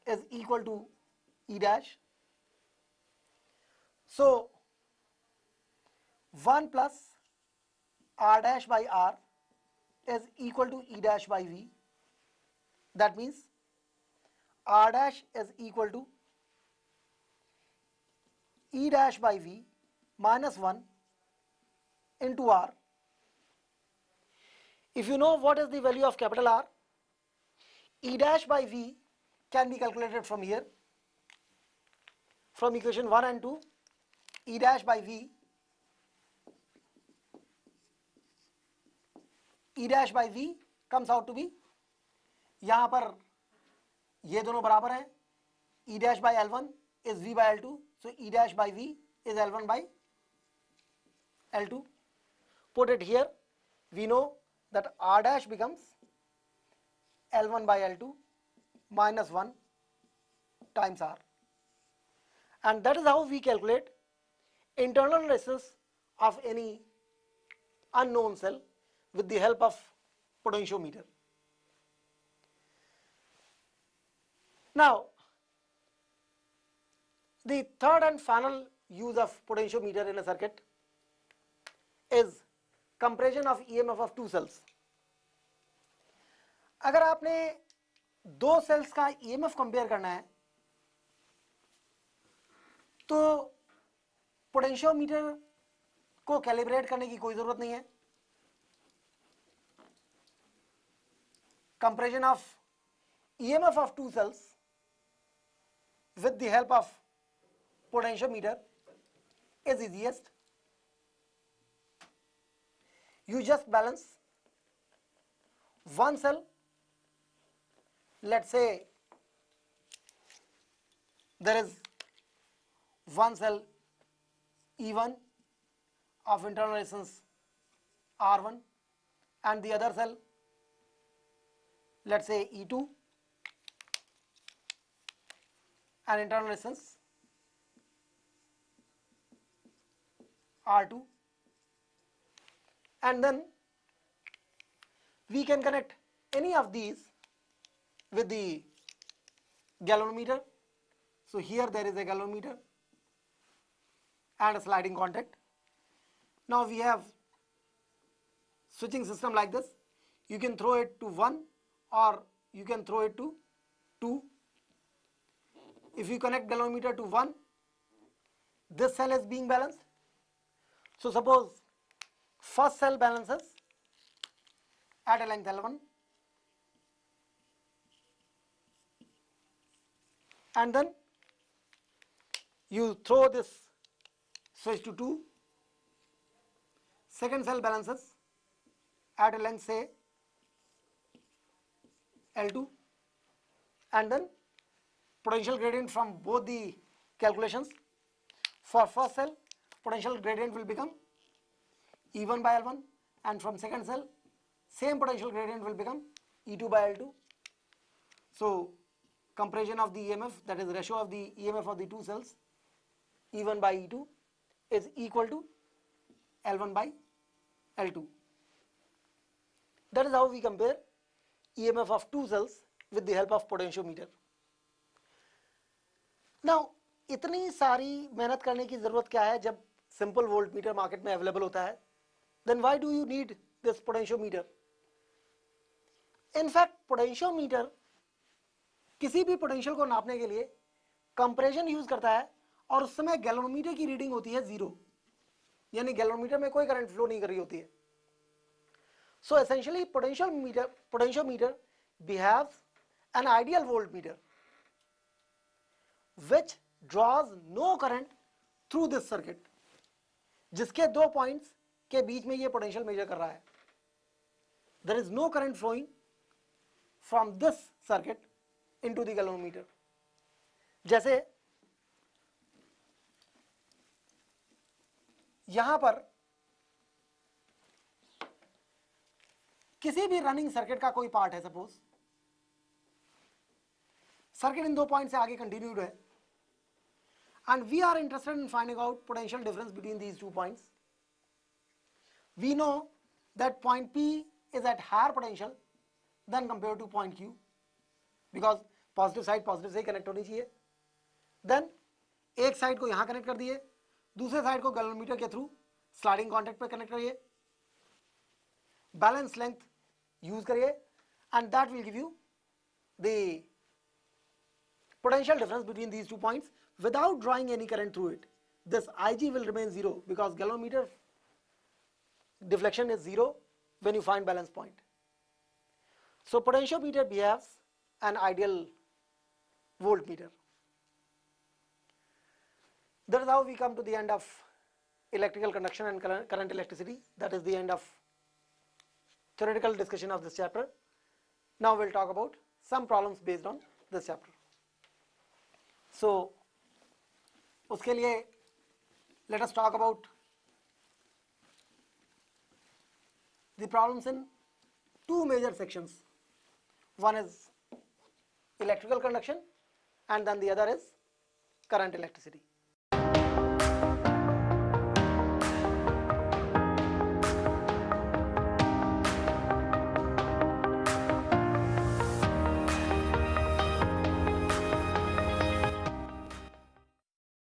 is equal to E dash. So 1 plus R dash by R is equal to E dash by V. That means R dash is equal to E dash by V minus 1 into R. If you know what is the value of capital R, E dash by V can be calculated from here, from equation 1 and 2. E dash by V, E dash by V comes out to be, यहाँ पर ये दोनों बराबर हैं, E dash by L1 is V by L2, so E dash by V is L1 by L2. Put it here, we know that R dash becomes L1 by L2 minus 1 times R, and that is how we calculate internal resistance of any unknown cell with the help of potentiometer. Now, the third and final use of potentiometer in a circuit is comparison of EMF of two cells. अगर आपने दो sales का EMF compare करना है तो potentiometer को calibrate करने की कोई जरूरत नहीं है। Comparison of EMF of two cells with the help of potentiometer is easiest. You just balance one cell, let's say there is one cell E1 of internal resistance R1 and the other cell, let's say E2 and internal resistance R2, and then we can connect any of these with the galvanometer. So here there is a galvanometer and a sliding contact. Now we have switching system like this. You can throw it to 1 or you can throw it to 2. If you connect galvanometer to 1, this cell is being balanced. So suppose first cell balances at a length L1 and then you throw this switch to 2. Second cell balances at a length say L2 and then potential gradient from both the calculations. For first cell, potential gradient will become E1 by L1 and from second cell, same potential gradient will become E2 by L2. So comparison of the EMF, that is ratio of the EMF of the two cells, E1 by E2 is equal to L1 by L2. That is how we compare EMF of two cells with the help of potentiometer. Now इतनी सारी मेहनत करने की जरूरत क्या है जब simple voltmeter market में अवेलेबल होता है? Then why do you need this potentiometer? In fact, potentiometer किसी भी पोटेंशियल को नापने के लिए कंप्रेशन यूज करता है और उस समय गैल्वेनोमीटर की रीडिंग होती है 0, यानी गैल्वेनोमीटर में कोई करंट फ्लो नहीं कर रही होती है. So essentially potentiometer behaves an ideal voltmeter which draws no current through this circuit, जिसके दो पॉइंट्स के बीच में ये पोटेंशियल मेजर कर रहा है. There is no current flowing from this circuit into the galvanometer. जैसे यहां पर किसी भी रनिंग सर्किट का कोई पार्ट है, सपोज सर्किट इन दो पॉइंट से आगे कंटिन्यूड है and we are interested in finding out potential difference between these 2 points. We know that point P is at higher potential than compared to point Q because positive side positive से connect होनी चाहिए. Then एक side को यहां connect कर दिए, दूसरे side को गैल्वेनोमीटर के थ्रू स्लाइडिंग कॉन्टैक्ट पे कनेक्ट करिए, बैलेंस लेंथ यूज करिए and that will give you the potential difference between these 2 points without drawing any current through it. This Ig will remain 0 because galvanometer deflection is 0 when you find balance point. So potentiometer behaves an ideal voltmeter. That is how we come to the end of electrical conduction and current electricity. That is the end of theoretical discussion of this chapter. Now we'll talk about some problems based on this chapter. So उसके लिए let us talk about the problems in two major sections. One is electrical conduction and then the other is current electricity.